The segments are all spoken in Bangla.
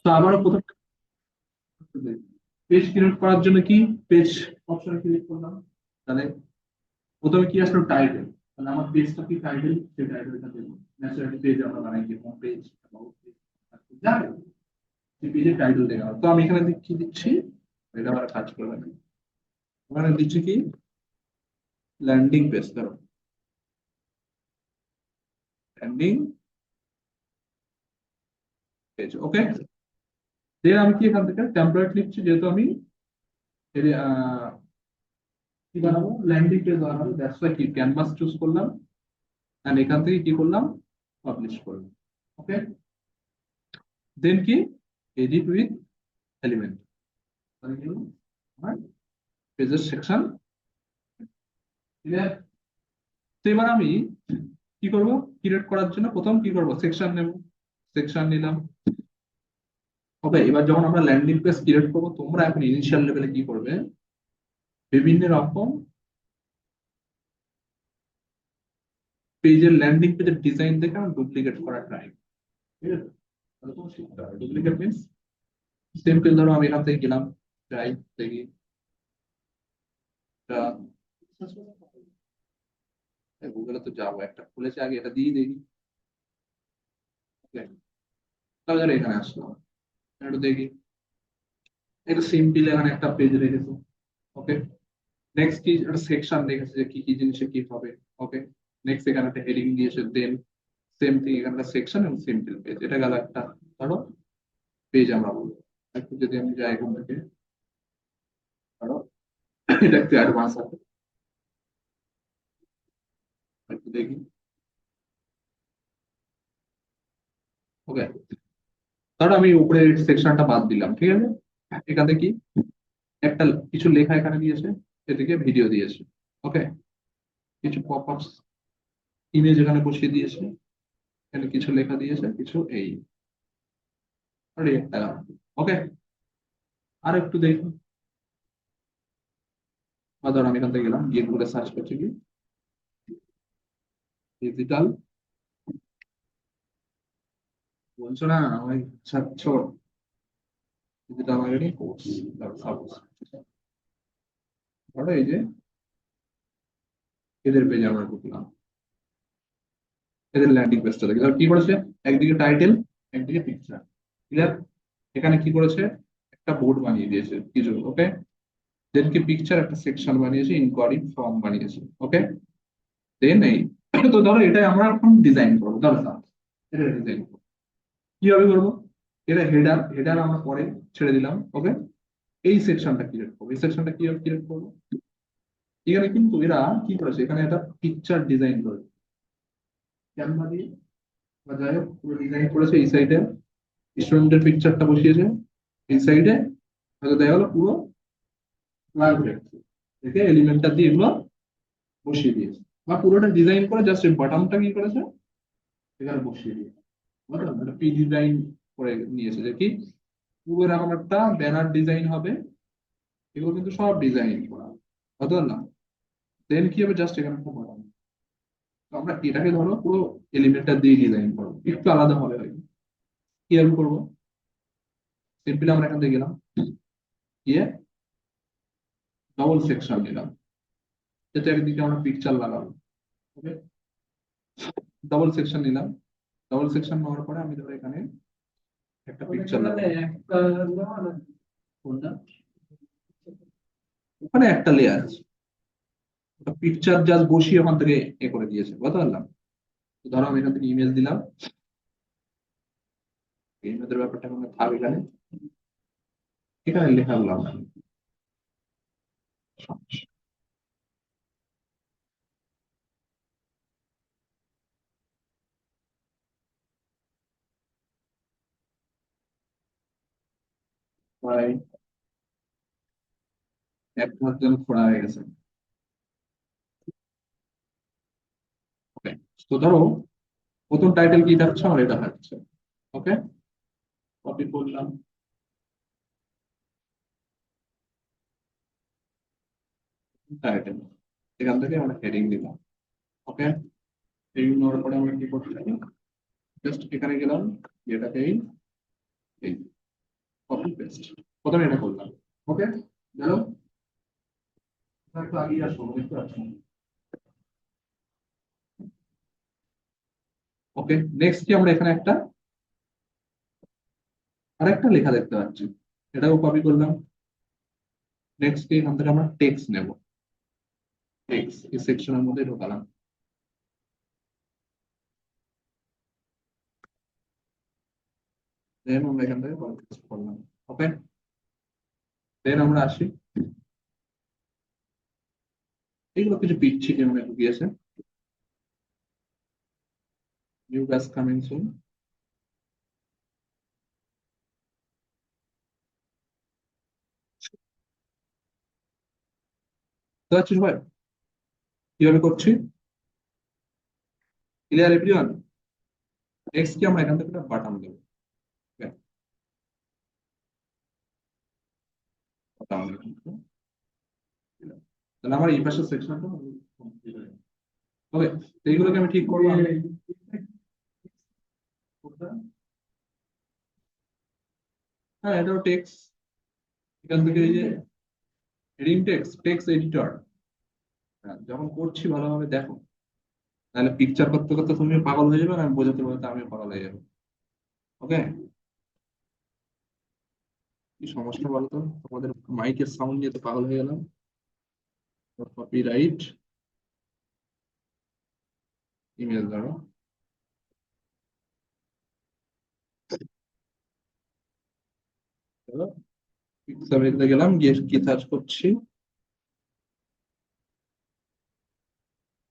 তো আবারও প্রথম পেজ ক্রিয়েট করার জন্য কি পেজ অপশনে ক্লিক করলাম। তাহলে প্রথমে কি আসলো টাইটেল, তাহলে আমার পেজটা কি টাইটেল, সেই টাইটেলটা দেবো। ন্যাচারালি পেজ আমরা বানাই কি হোম পেজ, অ্যাবাউট পেজ, যাই হোক, সেই পেজের টাইটেল দেওয়া হয়। তো আমি এখানে কি দিচ্ছি, এটা আবার কাজ করবে না, ওখানে দিচ্ছি কি ল্যান্ডিং পেজ, ধরো ল্যান্ডিং পেজ। ওকে, দেন আমি কি এখান থেকে টেমপ্লেট লিখছি, যেহেতু আমি কি বানাবো, ল্যান্ডিং পেজ বানাবো, দ্যাটস ওয়াই কি ক্যানভাস চুজ করলাম, এন্ড এখান থেকে কি করলাম, পাবলিশ করলাম। ওকে, দেন কি এডিট উইথ এলিমেন্ট, মানে কি হলো আমার পেজের সেকশন ক্লিয়ার। তো এবার আমি কি করব, ক্রিয়েট করার জন্য প্রথম কি করব, সেকশন নেব, সেকশন নিলাম। ওকে, এবার যখন আমরা ল্যান্ডিং পেজ ক্রিয়েট করবো, তোমরা এখন ইনিশিয়াল লেভেলে কি করবে, বিভিন্ন রকম পেজের ল্যান্ডিং পেজের ডিজাইন দেখে আমরা ডুপ্লিকেট করা ট্রাই, ঠিক আছে, তাহলে তোমার শিখতে হবে ডুপ্লিকেট মিনস। সিম্পল ধরো আমি এখান থেকে গেলাম, ট্রাই দেখি গুগলে তো যাবো, একটা খুলেছে আগে, এটা দিয়ে দেখি। Okay, তাহলে ধরো এখানে আসলাম, একটু দেখি, একটু সিম্পল এখানে একটা পেজ রেখেছে। ওকে, নেক্সট কি একটা সেকশন রেখেছে যে কি কি জিনিসে কি হবে। ওকে, নেক্সট এখানে একটা হেডিং দিয়েছে, দেন সেম থিং এখানে একটা সেকশন এবং সিম্পল পেজ, এটা গেল একটা ধরো পেজ আমরা বলবো। একটু যদি আমি যাই এখান থেকে, ধরো এটা একটু অ্যাডভান্স আছে, একটু দেখি। ওকে, ধরো আমি উপরে সেকশনটা বাদ দিলাম, ঠিক আছে, এখান থেকে কি একটা কিছু লেখা এখানে দিয়েছে, এদিকে ভিডিও দিয়েছে। ওকে, কিছু পপ আপস ইমেজ এখানে বসিয়ে দিয়েছে, এখানে কিছু লেখা দিয়েছে, কিছু এই ওকে, আর একটু দেখুন, বা ধরো আমি এখান থেকে গেলাম, গিয়ে গুগলে সার্চ করছি কি ডিজিটাল, বলছো না ওই ছাত্র ডিজিটাল মার্কেটিং কোর্স, সাপোজ ধরো এই যে এদের পেজে আমরা ঢুকলাম, এদের ল্যান্ডিং পেজটা দেখি, ধর কি করেছে, একদিকে টাইটেল, একদিকে পিকচার, ক্লিয়ার। এখানে কি করেছে, একটা বোর্ড বানিয়ে দিয়েছে কিছু। ওকে, দেন কি পিকচার একটা সেকশন বানিয়েছে, ইনকোয়ারি ফর্ম বানিয়েছে। ওকে, দেন এই তো ধরো এটাই আমরা এখন ডিজাইন করবো, ধরো এটা ডিজাইন করবো, কিভাবে করবো, এটা হেডার, হেডার আমরা পরে ছেড়ে দিলাম। ওকে, এই সেকশনটা ক্রিয়েট করবো, এই সেকশনটা কিভাবে ক্রিয়েট করবো, এখানে কিন্তু এরা কি করেছে, এখানে একটা পিকচার ডিজাইন করেছে ক্যানভা দিয়ে, বা যাই হোক পুরো ডিজাইন করেছে। এই সাইডে স্টুডেন্টের পিকচারটা বসিয়েছে, এই সাইডে হয়তো দেখা গেলো পুরো দেখে এলিমেন্টটা দিয়ে এগুলো বসিয়ে দিয়েছে, বা পুরোটা ডিজাইন করে জাস্ট বাটনটা কি করেছে এখানে বসিয়ে দিয়েছে, বুঝলেন, একটা পি ডিজাইন করে নিয়েছে, যে কি পুরো এরকম একটা ব্যানার ডিজাইন হবে, এগুলো কিন্তু সব ডিজাইন করা, বুঝলেন না। দেন কি হবে, জাস্ট এখানে একটা বাটন, তো আমরা এটাকে ধরো পুরো এলিমেন্টটা দিয়ে ডিজাইন করবো, একটু আলাদা হবে হয়তো, কিভাবে করবো, সিম্পলি আমরা এখান থেকে গেলাম, গিয়ে ডবল সেকশন নিলাম, যেটা একদিকে আমরা পিকচার লাগাবো। ওকে, ডবল সেকশন নিলাম, ডবল সেকশন নেওয়ার পরে আমি ধরো এখানে একটা পিকচার ওখানে একটা লেয়ার আছে, ওটা পিকচার জাস্ট বসিয়ে ওখান থেকে এ করে দিয়েছে, বুঝতে পারলাম। তো ধরো আমি এখান থেকে ইমেজ দিলাম, ইমেজের ব্যাপারটা এখন থাক এখানে, এখানে লেখা দিলাম প্রায় এক হাত যেন খোঁড়া হয়ে গেছে। ওকে, তো ধরো প্রথম টাইটেল কি থাকছে, আমার এটা থাকছে। ওকে, কপি করলাম, টাইটেল, এখান থেকে আমরা হেডিং দিলাম। ওকে, হেডিং নেওয়ার পরে আমরা কি করতে পারি, জাস্ট এখানে গেলাম, এটাকে এই পেস্ট, প্রথমে এটা করলাম। ওকে, গেল। একটু আগে আসবো, দেখতে পাচ্ছি। ওকে, নেক্সট কি আমরা এখানে একটা আরেকটা লেখা দেখতে পাচ্ছি, এটাও কপি করলাম। নেক্সট কি এখান থেকে আমরা টেক্সট নেব, টেক্সট এই সেকশনের মধ্যে ঢোকালাম। দেন আমরা এখান থেকে পেস্ট করলাম। ওকে, দেন আমরা আসি, এগুলো কিছু পিচ্ছি যে মনে ঢুকিয়েছে। New batch coming soon. বুঝতে পারছিস ভাই কিভাবে করছি? Clear everyone? নেক্সট কি আমরা এখান থেকে একটা বাটন দেবো। বাটন তাহলে আমার এই পাশের সেকশনটা ওকে, এইগুলোকে আমি ঠিক করবো। হ্যাঁ, এটাও টেক্সট। এখান থেকে এই যে হেডিং টেক্সট, টেক্সট এডিটর, যখন করছি ভালোভাবে দেখো, তাহলে পিকচার করতে করতে তুমি পাগল হয়ে যাবে, আর আমি বোঝাতে বোঝাতে আমি পাগল হয়ে যাবো। ওকে, কি সমস্যা বলো তো, তোমাদের মাইকের সাউন্ড নিয়ে তো পাগল হয়ে গেলাম। কপিরাইট ইমেল দ্বারা পিক্সারেতে গেলাম, গিয়ে কি সার্চ করছি,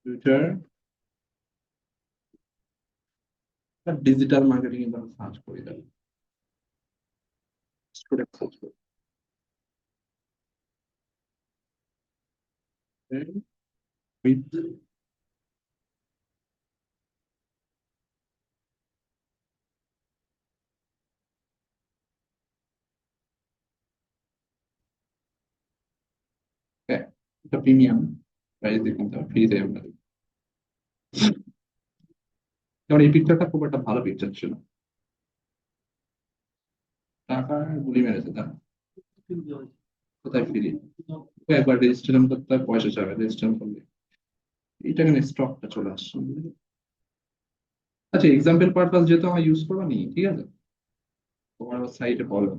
টুইটার ডিজিটাল মার্কেটিং এর জন্য সার্চ করি, তাহলে স্টুডেন্ট সার্চ করি। With এটা প্রিমিয়াম প্রাইস দিয়ে কিনতে হবে, ফ্রিতে আমরা দিই। যেমন এই পিকচারটা খুব একটা ভালো পিকচার ছিল, টাকা গুলি মেরেছে তার, কোথায় ফ্রি? একবার রেজিস্ট্রেশন করতে হয়, পয়সা যাবে রেজিস্ট্রেশন করলে। এইটা এখানে স্টকটা চলে আসছে। আচ্ছা, এক্সাম্পল পারপাস যেহেতু আমার ইউজ করবো নি, ঠিক আছে, তোমার সাইটে বলো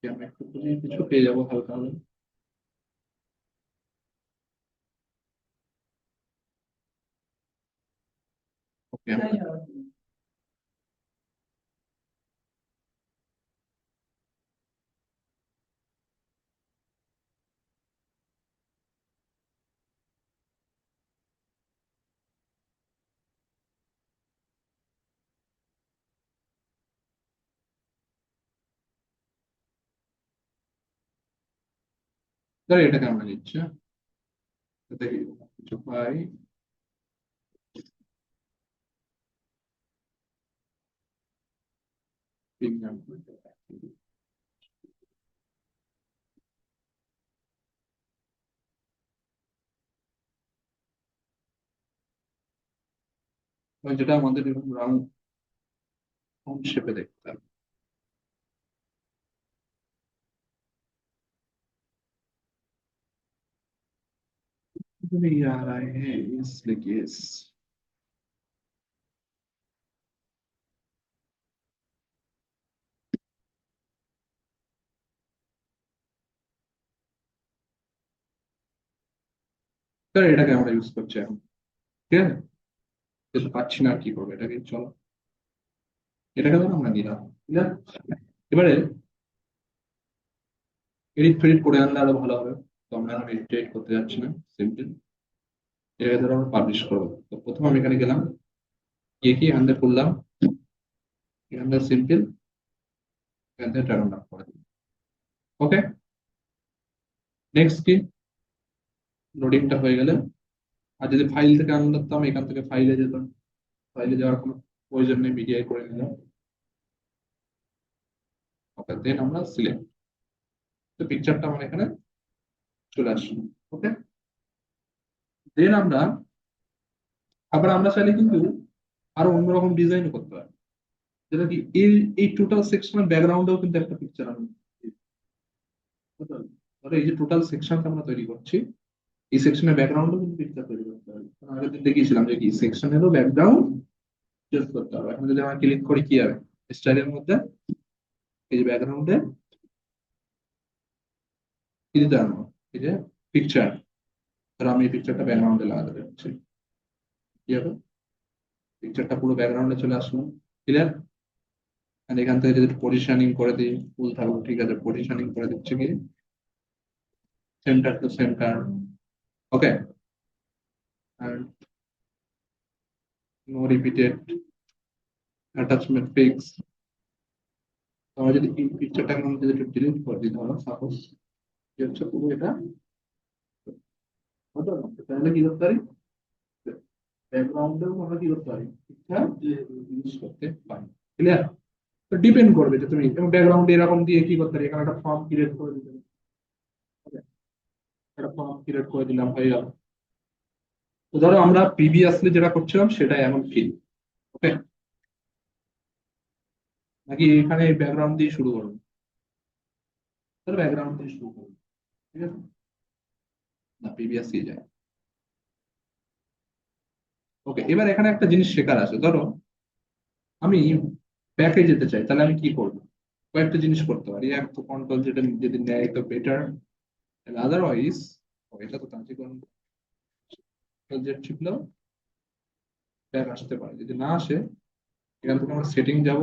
যে আমি একটু বুঝিয়ে কিছু পেয়ে যাবো হালকা হলে। ওকে, এটাকে আমরা নিচ্ছি, হ্যাঁ? এতে কিছু পাই। প্রিমিয়াম, যেটা আমাদের এরকম রাউন্ড শেপে দেখতে হবে। ये आ रहा है इसलिए yes। স্যার এটাকে আমরা ইউজ করছি এখন, ঠিক আছে, যেহেতু পাচ্ছি না আর কি করবো, এটাকে চলো, এটাকে ধরো আমরা নিলাম, ঠিক আছে। এবারে এডিট ফেডিট করে আনলে আরো ভালো হবে, তো আমরা এখন এডিট করতে যাচ্ছি না, সিম্পল এটাকে ধরো আমরা পাবলিশ করবো। তো প্রথমে আমি এখানে গেলাম, গিয়ে কি এখান থেকে করলাম, এখান থেকে সিম্পল, এখান থেকে টার্ন আপ করে দিলাম। ওকে, নেক্সট কি, লোডিংটা হয়ে গেলে, আর যদি ফাইল থেকে আনতাম এখান থেকে ফাইলে যেতাম, ফাইলে যাওয়ার কোনো প্রয়োজন নেই, মিডিয়ায় করে নিলাম। ওকে, দেন আমরা সিলেক্ট, তো পিকচারটা আমার এখানে চলে আসলো। ওকে, দেন আমরা আবার আমরা চাইলে কিন্তু আরো অন্যরকম ডিজাইন করতে পারি। যেটা কি এই টোটাল সেকশনের ব্যাকগ্রাউন্ডেও কিন্তু একটা পিকচার আমি ধরো এই যে টোটাল সেকশনটা আমরা তৈরি করছি, এই সেকশনের ব্যাকগ্রাউন্ডও কিন্তু পিকচার তৈরি করতে হবে। কারণ আগের দিন দেখিয়েছিলাম যে কি সেকশনেরও ব্যাকগ্রাউন্ড চেঞ্জ করতে হবে। এখন যদি আমরা ক্লিক করি কি হবে, স্টাইলের মধ্যে এই যে ব্যাকগ্রাউন্ডে কি দিতে হবে, এই যে পিকচার, ধরো আমি এই পিকচারটা ব্যাকগ্রাউন্ডে লাগাতে চাচ্ছি, কি হবে, পিকচারটা পুরো ব্যাকগ্রাউন্ডে চলে আসলো। ক্লিয়ার? আর এখান থেকে যদি পজিশনিং করে দিই, ফুল থাকলো, ঠিক আছে, পজিশনিং করে দিচ্ছি কি সেন্টার টু সেন্টার। ওকে, আর নো রিপিটেড অ্যাটাচমেন্ট ফিক্স। আমরা যদি এই পিকচারটাকে আমরা যদি ডিলিট করে দিই, ধরো সাপোজ কি হচ্ছে পুরো এটা হতো না, তাহলে কি করতে পারি, ব্যাকগ্রাউন্ডেও আমরা কি করতে পারি, পিকচার ইউজ করতে পারি। ক্লিয়ার? তো ডিপেন্ড করবে যে তুমি ব্যাকগ্রাউন্ড এরকম দিয়ে কি করতে পারি, এখানে একটা ফর্ম ক্রিয়েট করে দিতে পারি। Okay? একটা ফর্ম ক্রিয়েট করে দিলাম, হয়ে গেল। তো ধরো আমরা প্রিভিয়াসলি যেটা করছিলাম সেটাই এমন ফিল। ওকে, নাকি এখানে ব্যাকগ্রাউন্ড দিয়ে শুরু করবো, তাহলে ব্যাকগ্রাউন্ড দিয়ে শুরু করবো, ঠিক আছে, না প্রিভিয়াসলি যায়। ওকে, এবার এখানে একটা জিনিস শেখার আছে। ধরো আমি ব্যাকে যেতে চাই, তাহলে আমি কি করবো, কয়েকটা জিনিস করতে পারি। এক তো কন্ট্রোল যেটা যদি নেয় তো বেটার, আদারওয়াইজ এটা তো কার্যক্রম জেড টিপলেও ব্যাক আসতে পারে। যদি না আসে, এখান থেকে আমরা সেটিং যাব,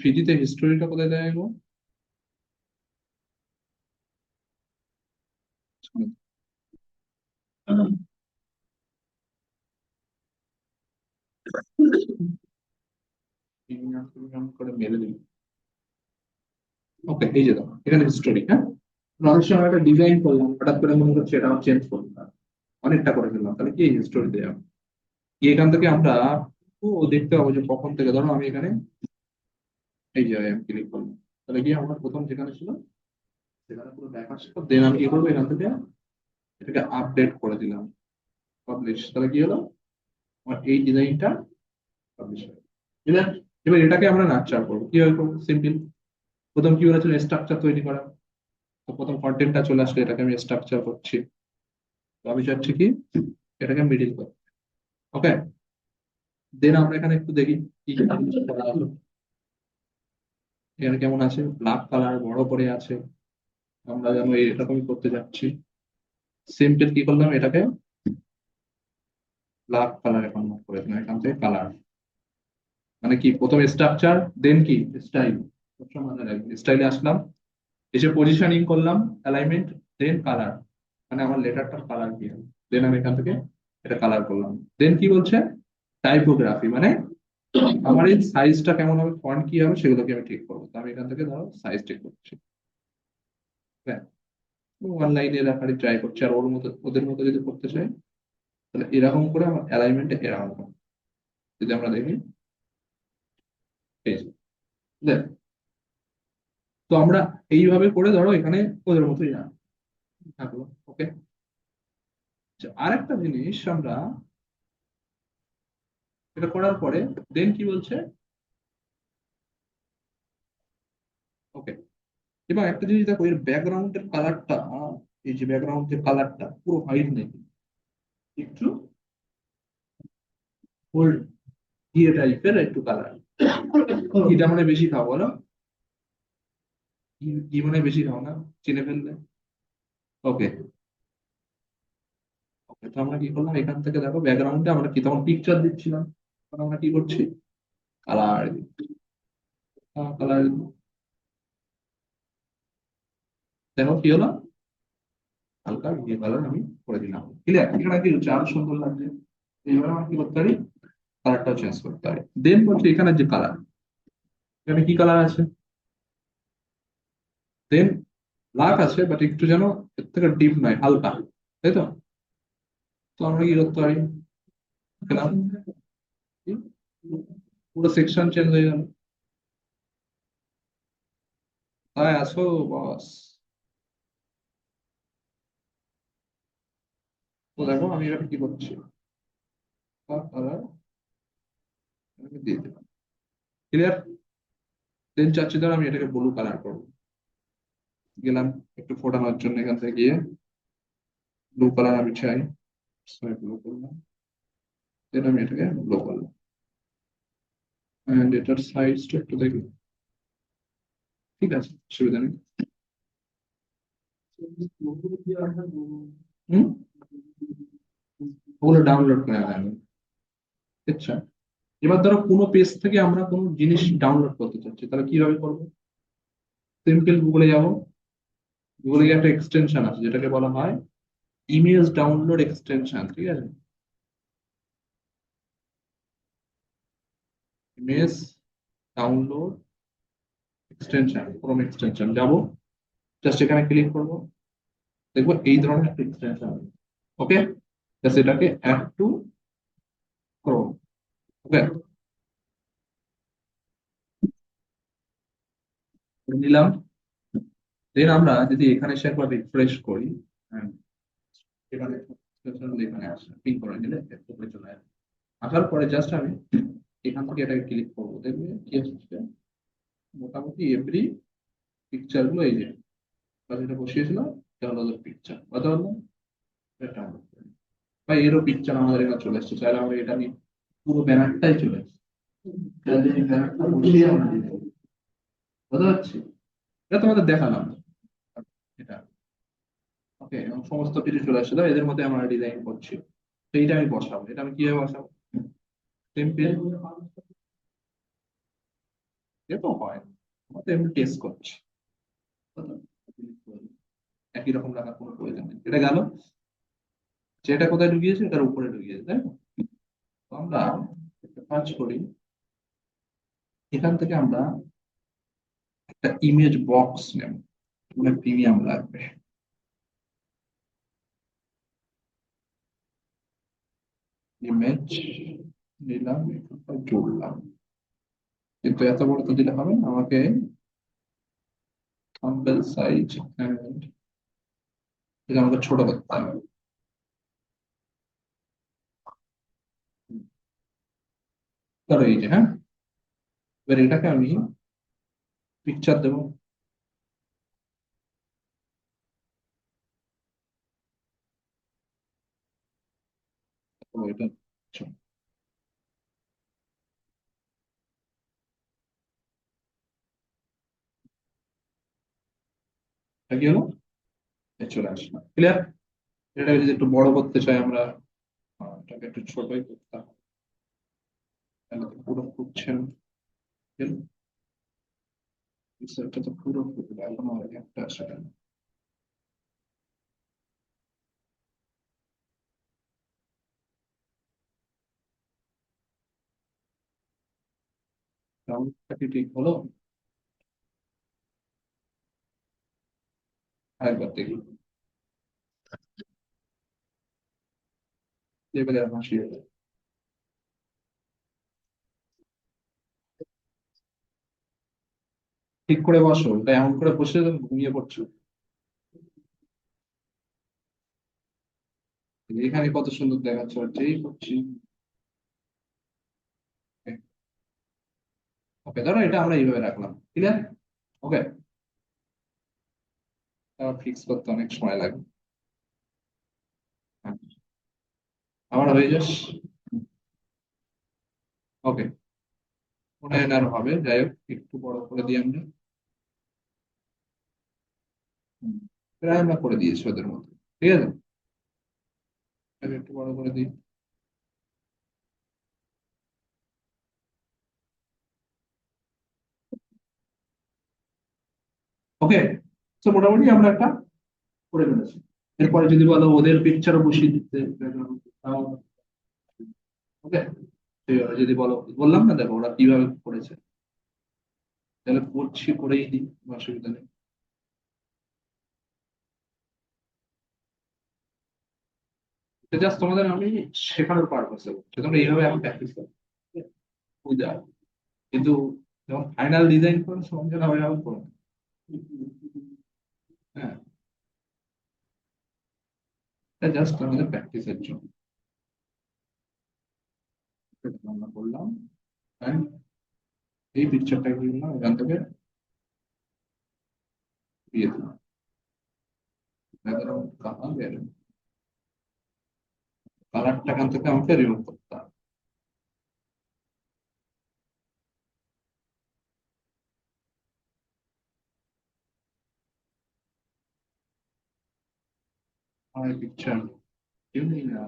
ফিজিতে হিস্টোরিটা কোথায় দেয় গো, প্রিমিয়াম করে মেরে দিই। ওকে, এই যে দেখো এখানে হিস্টোরি, হ্যাঁ, অনেক সময় একটা ডিজাইন করলাম, হঠাৎ করে মনে হচ্ছে এটা চেঞ্জ করলাম, অনেকটা করে ফেললাম, তাহলে কি হিস্টোরি দেওয়া, এখান থেকে আমরা দেখতে পাবো যে কখন থেকে, ধরো আমি এখানে এই যে আমি ক্লিক করলাম, তাহলে কি আমার প্রথম যেখানে ছিল সেখানে পুরো ব্যাক আসলো। দেন আমি কি করবো, এখান থেকে এটাকে আপডেট করে দিলাম, পাবলিশ, তাহলে কি হলো, আমার এই ডিজাইনটা পাবলিশ হয়ে গেল। এবার এবার এটাকে আমরা নাকচার করবো, কিভাবে করবো, সিম্পল। প্রথম কি বলেছিল, স্ট্রাকচার তৈরি করা। তো প্রথম কন্টেন্টটা চলে আসলে এটাকে আমি স্ট্রাকচার করছি। তো আমি চাচ্ছি কি এটাকে মিডিল করতে। ওকে, দেন আমরা এখানে একটু দেখি কি কি জিনিস করা হলো। এখানে কেমন আছে, ব্ল্যাক কালার বড় করে আছে, আমরা যেন এরকমই করতে যাচ্ছি। সিম্পল কি করলাম, এটাকে ব্ল্যাক কালার এখন করে দিলাম, এখান থেকে কালার, মানে কি প্রথমে স্ট্রাকচার দেন কি স্টাইল, সবসময় মাথায় রাখবেন। স্টাইলে আসলাম, এসে পজিশনিং করলাম, অ্যালাইনমেন্ট, দেন কালার, মানে আমার লেটারটার কালার কি হবে, দেন আমি এখান থেকে এটা কালার করলাম। দেন কি বলছে, টাইপোগ্রাফি, মানে আমার এই সাইজটা কেমন হবে, ফন্ট কি হবে, সেগুলোকে আমি ঠিক করবো। তো আমি এখান থেকে ধরো সাইজ ঠিক করছি, হ্যাঁ, অনলাইনে রাখারই ট্রাই করছি। আর ওর মতো ওদের মতো যদি করতে চাই, তাহলে এরকম করে আমার অ্যালাইনমেন্টে এরকম হবে। যদি আমরা দেখি এই যে, দেখ, তো আমরা এইভাবে করে ধরো এখানে ওদের মতোই না থাকলো। ওকে, আরেকটা জিনিস আমরা এটা করার পরে দেন কি বলছে, ওকে, এবার একটা জিনিস দেখো, এর ব্যাকগ্রাউন্ডের কালারটা, এই যে ব্যাকগ্রাউন্ডের কালারটা পুরো হোয়াইট নেই, একটু গোল্ড ঘিয়ে টাইপের একটু কালার। এটা মানে বেশি খাও বলো, কি কি মানে বেশি খাও না, চিনে ফেললে। ওকে, ওকে, তো আমরা কি করলাম, এখান থেকে দেখো ব্যাকগ্রাউন্ডে আমরা কি তখন পিকচার দিচ্ছিলাম, তখন আমরা কি করছি, কালার, কালার, দেখো কি হলো, হালকা ইয়ে কালার আমি করে দিলাম। ক্লিয়ার? এখানে কি হচ্ছে, আরো সুন্দর লাগছে। এইভাবে আমরা কি করতে পারি, কালারটাও চেঞ্জ করতে পারি। দেন বলছি এখানে যে কালার, এখানে কি কালার আছে, দেন ব্ল্যাক আছে, বাট একটু যেন এর থেকে ডিপ নয়, হালকা, তাই তো। তো আমরা কি করতে পারি, গেলাম, পুরো সেকশন চেঞ্জ হয়ে গেল। তাই আসো বস, তো দেখো আমি এখানে কি করছি, কালার দিয়ে দিলাম। ক্লিয়ার? দেন চাচ্ছি ধর আমি এটাকে ব্লু কালার করবো, গেলাম একটু ফোটানোর জন্য এখান থেকে গিয়ে ব্লু কালার আমি চাই, ব্লু করলাম, দেন আমি এটাকে ব্লু করলাম। এন্ড এটার সাইজটা একটু দেখি, ঠিক আছে, অসুবিধা নেই। হুম, ওগুলো ডাউনলোড করে আনা। আচ্ছা, এবার ধরো কোনো পেজ থেকে আমরা কোনো জিনিস ডাউনলোড করতে চাচ্ছি, তাহলে কিভাবে করবো? সিম্পল গুগলে যাব, গুগলে গিয়ে একটা এক্সটেনশন আছে যেটাকে বলা হয় ইমেজ ডাউনলোড এক্সটেনশন, ঠিক আছে? Image download extension, Chrome extension যাব, জাস্ট এখানে ক্লিক করবো, দেখবো এই ধরনের একটা এক্সটেনশন। ওকে, জাস্ট এটাকে অ্যাড টু ক্রোম। ওকে, নিলাম। দেন আমরা যদি এখানে এসে একবার রিফ্রেশ করি, হ্যাঁ, এখানে এখানে আসে পিন করে দিলে উপরে চলে আসে। আসার পরে জাস্ট আমি এখান থেকে এটাকে ক্লিক করবো, দেখবে কি আসছে, মোটামুটি এভরি পিকচার গুলো এই যে যেটা বসিয়েছিল এটা হলো পিকচার, কথা হলো এটা আমরা বা এরও পিকচার আমাদের এখানে চলে এসেছে, চাইলে আমরা এটা নিয়ে পুরো ব্যানারটাই চলে এসেছে, চাইলে এই ব্যানারটা বসিয়ে আমরা দিতে পারি। বুঝতে পারছি? এটা তোমাদের দেখালাম এটা। ওকে, এবং সমস্ত কিছু চলে আসছিল, এদের মধ্যে আমরা ডিজাইন করছি। তো এইটা আমি বসাবো, এটা আমি কিভাবে বসাবো? টেম্পেল, এ তো হয়, আমরা তো এমনি টেস্ট করছি, একই রকম রাখার কোনো প্রয়োজন নেই। এটা গেল, যেটা কোথায় ঢুকিয়েছে এটার উপরে ঢুকিয়েছে, তাই না? তো আমরা একটা কাজ করি, এখান থেকে আমরা একটা ইমেজ বক্স নেব, মানে প্রিমিয়াম লাগবে। ইমেজ নিলাম, এখানটা জুড়লাম, কিন্তু এত বড় তো দিলে হবে না, আমাকে থাম্বনেল সাইজ এন্ড এটা আমাকে ছোট করতে হবে। ধরো এই যে, হ্যাঁ, এবার এটাকে আমি পিকচার দেবো। তো এটা ছোট। এটা কি হলো? এ চলে আসলো, ক্লিয়ার? এটাকে যদি একটু বড় করতে চাই আমরা, এটাকে একটু ছোটই করতে হবে, তাহলে তো পুরো ফুটছে না। এটা তো পুরো ফুটবে, এখনো একটা সেটা। সাউন্ডটা কি ঠিক হলো? আরেকবার দেখি, লেভেলে হাসি। ঠিক করে বসো, এটা এমন করে বসে তুমি ঘুমিয়ে পড়ছো। এখানে কত সুন্দর দেখাচ্ছে, আর যেই করছি। ওকে, ধরো এটা আমরা এইভাবে রাখলাম, ক্লিয়ার? ওকে, আবার ফিক্স করতে অনেক সময় লাগবে। হ্যাঁ, আমার হয়ে যাস। ওকে, মনে হয় না আর হবে, যাই হোক একটু বড় করে দিই আমরা। হুম, প্রায় আমরা করে দিয়েছি ওদের মধ্যে, ঠিক আছে, এটাকে একটু বড় করে দিই। ওকে, তো মোটামুটি আমরা একটা করে ফেলেছি। এরপরে যদি বলো ওদের পিকচারও বসিয়ে দিতে, ওকে, যদি বলো, বললাম না দেখো ওরা কিভাবে করেছে, তাহলে করছি করেই দিই, কোনো অসুবিধা নেই। জাস্ট তোমাদের আমি শেখানোর পারপাসে বলছি, তোমরা এইভাবে এখন প্র্যাকটিস করো, বুঝা। কিন্তু যখন ফাইনাল ডিজাইন করো সঙ্গে যেন হবে এমন করো না। হ্যাঁ, এটা জাস্ট আমাদের প্র্যাকটিসের জন্য এটা আমরা করলাম। And এই পিকচারটা কি করলাম, এখান থেকে দিয়ে দিলাম। ব্যাকগ্রাউন্ড কালার, কালারটা এখান থেকে আমাকে রিমুভ করতে হবে। আমার পিকচার কেউ নেই না,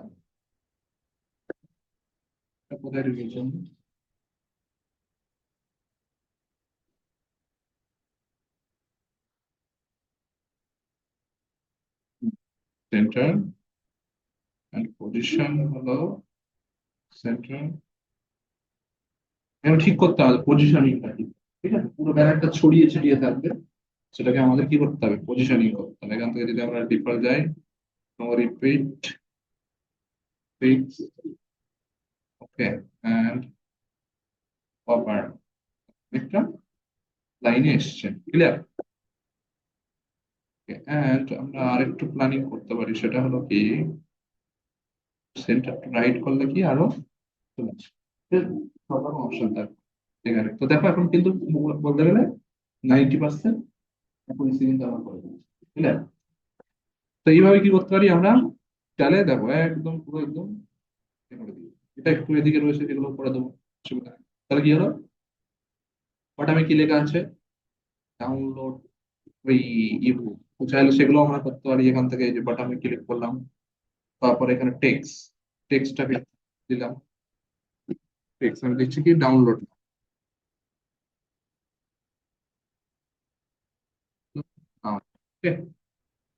এটা কোথায় রেখেছেন? সেন্টার এন্ড পজিশন হলো সেন্টার। এখন ঠিক করতে হবে পজিশনিংটা ঠিক, ঠিক আছে? পুরো ব্যানারটা ছড়িয়ে ছিটিয়ে থাকবে, সেটাকে আমাদের কি করতে হবে, পজিশনিং করতে হবে। এখান থেকে যদি আমরা ডিফল্ট যাই, repeat fix, okay, and cover, একটা লাইনে এসছে, ক্লিয়ার? এন্ড আমরা আরেকটু প্ল্যানিং করতে পারি, সেটা হলো কি সেন্টার টু রাইট করলে কি আরো চলে আসে, সবার অপশন থাকবে এখানে। তো দেখো এখন কিন্তু বলতে গেলে 90% পরিস্থিতি কিন্তু আমরা করে দিচ্ছি, ক্লিয়ার? তো এইভাবে কি করতে পারি আমরা, চালে দেখো একদম পুরো একদম এ করে দিই। এটা একটু এদিকে রয়েছে, এগুলো করে দেবো, অসুবিধা নেই। তাহলে কি হলো, বাট কি লেখা আছে, ডাউনলোড ওই ইবুক, চাইলে সেগুলো আমরা করতে পারি। এখান থেকে এই যে বাটনে ক্লিক করলাম, তারপর এখানে টেক্সটটাকে দিলাম, টেক্সট আমি দিচ্ছি কি ডাউনলোড।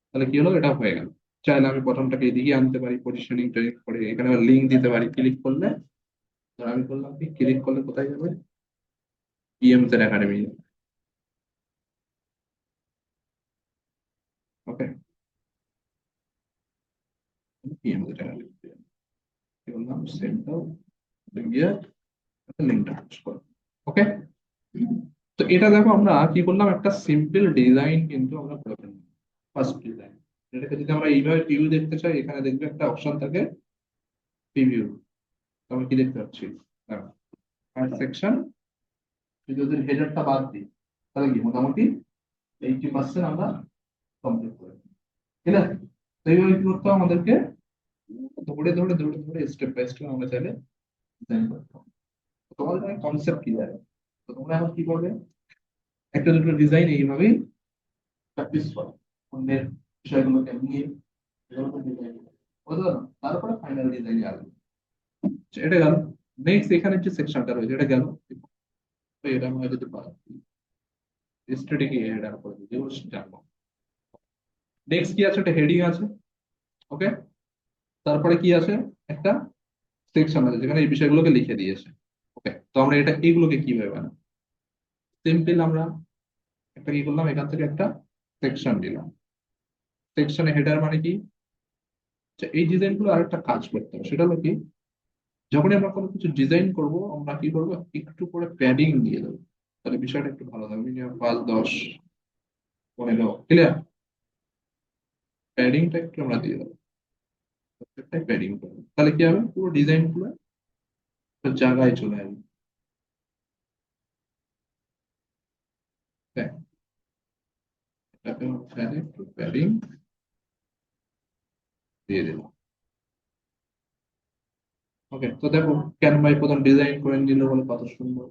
তাহলে কি হলো, এটা হয়ে গেল। চাইলে আমি বটনটাকে এদিকে আনতে পারি, পজিশনিং ট্রেনিং করে এখানে লিঙ্ক দিতে পারি, ক্লিক করলে। ধর আমি করলাম কি, ক্লিক করলে কোথায় যাবে, পিএমজেড একাডেমি। ওকে, পিএমজেড একাডেমি বললাম, সেন্টার গিয়ে লিঙ্কটা পোস্ট করো। ওকে, তো এটা দেখো আমরা কি করলাম, একটা সিম্পল ডিজাইন কিন্তু আমরা করে ফেললাম। ফার্স্ট ডিজাইন, এটাকে যদি আমরা এইভাবে ভিউ দেখতে চাই, এখানে দেখবে একটা অপশন থাকে প্রিভিউ। আমরা কি দেখতে পাচ্ছি, সেকশন, যদি হেডারটা বাদ দিই, তাহলে কি মোটামুটি 80% আমরা কমপ্লিট করে দিই। ঠিক আছে? তো এইভাবে কি করতে হবে আমাদেরকে, ধরে ধরে ধরে ধরে স্টেপ বাই স্টেপ আমরা চাইলে ডিজাইন করতে হবে। তো তোমাদের কনসেপ্ট ক্লিয়ার, তো তোমরা এখন কি করবে, একটা দুটো ডিজাইন এইভাবেই প্র্যাকটিস করো, অন্যের বিষয়গুলোকে নিয়ে এগুলোকে ডিজাইন করো, বুঝতে পারো? তারপরে ফাইনাল ডিজাইনে আসবে। আচ্ছা, এটা গেল। নেক্সট এখানে যে সেকশনটা রয়েছে এটা গেল। তো এটা আমরা যদি স্ট্যাটিক হেডার করে দিই, যেগুলো জানবো। নেক্সট কি আছে, একটা হেডিং আছে, ওকে। তারপরে কি আছে, একটা সেকশন আছে যেখানে এই বিষয়গুলোকে লিখে দিয়েছে। ওকে, তো আমরা এটা এইগুলোকে কিভাবে বানাবো, সিম্পল আমরা একটা কি করলাম, এখান থেকে একটা সেকশন দিলাম। সেকশনে হেডার মানে কি, আচ্ছা, এই ডিজাইন গুলো আরেকটা কাজ করতে হবে, সেটা হলো কি, যখনই আমরা কোনো কিছু ডিজাইন করব, আমরা কি করবো, একটু করে প্যাডিং দিয়ে দেবো, তাহলে বিষয়টা একটু ভালো থাকবে। Minimum 5, 10, 15, clear? প্যাডিংটা একটু আমরা দিয়ে দেবো, প্রত্যেকটাই প্যাডিং করবো, তাহলে কি হবে, পুরো ডিজাইন গুলো একটা জায়গায় চলে আসবে। দেখ, এটাকে হচ্ছে একটু প্যাডিং দিয়ে দিলাম। ওকে, তো দেখো ক্যানভাই প্রথম ডিজাইন করে নিল বলে কত সুন্দর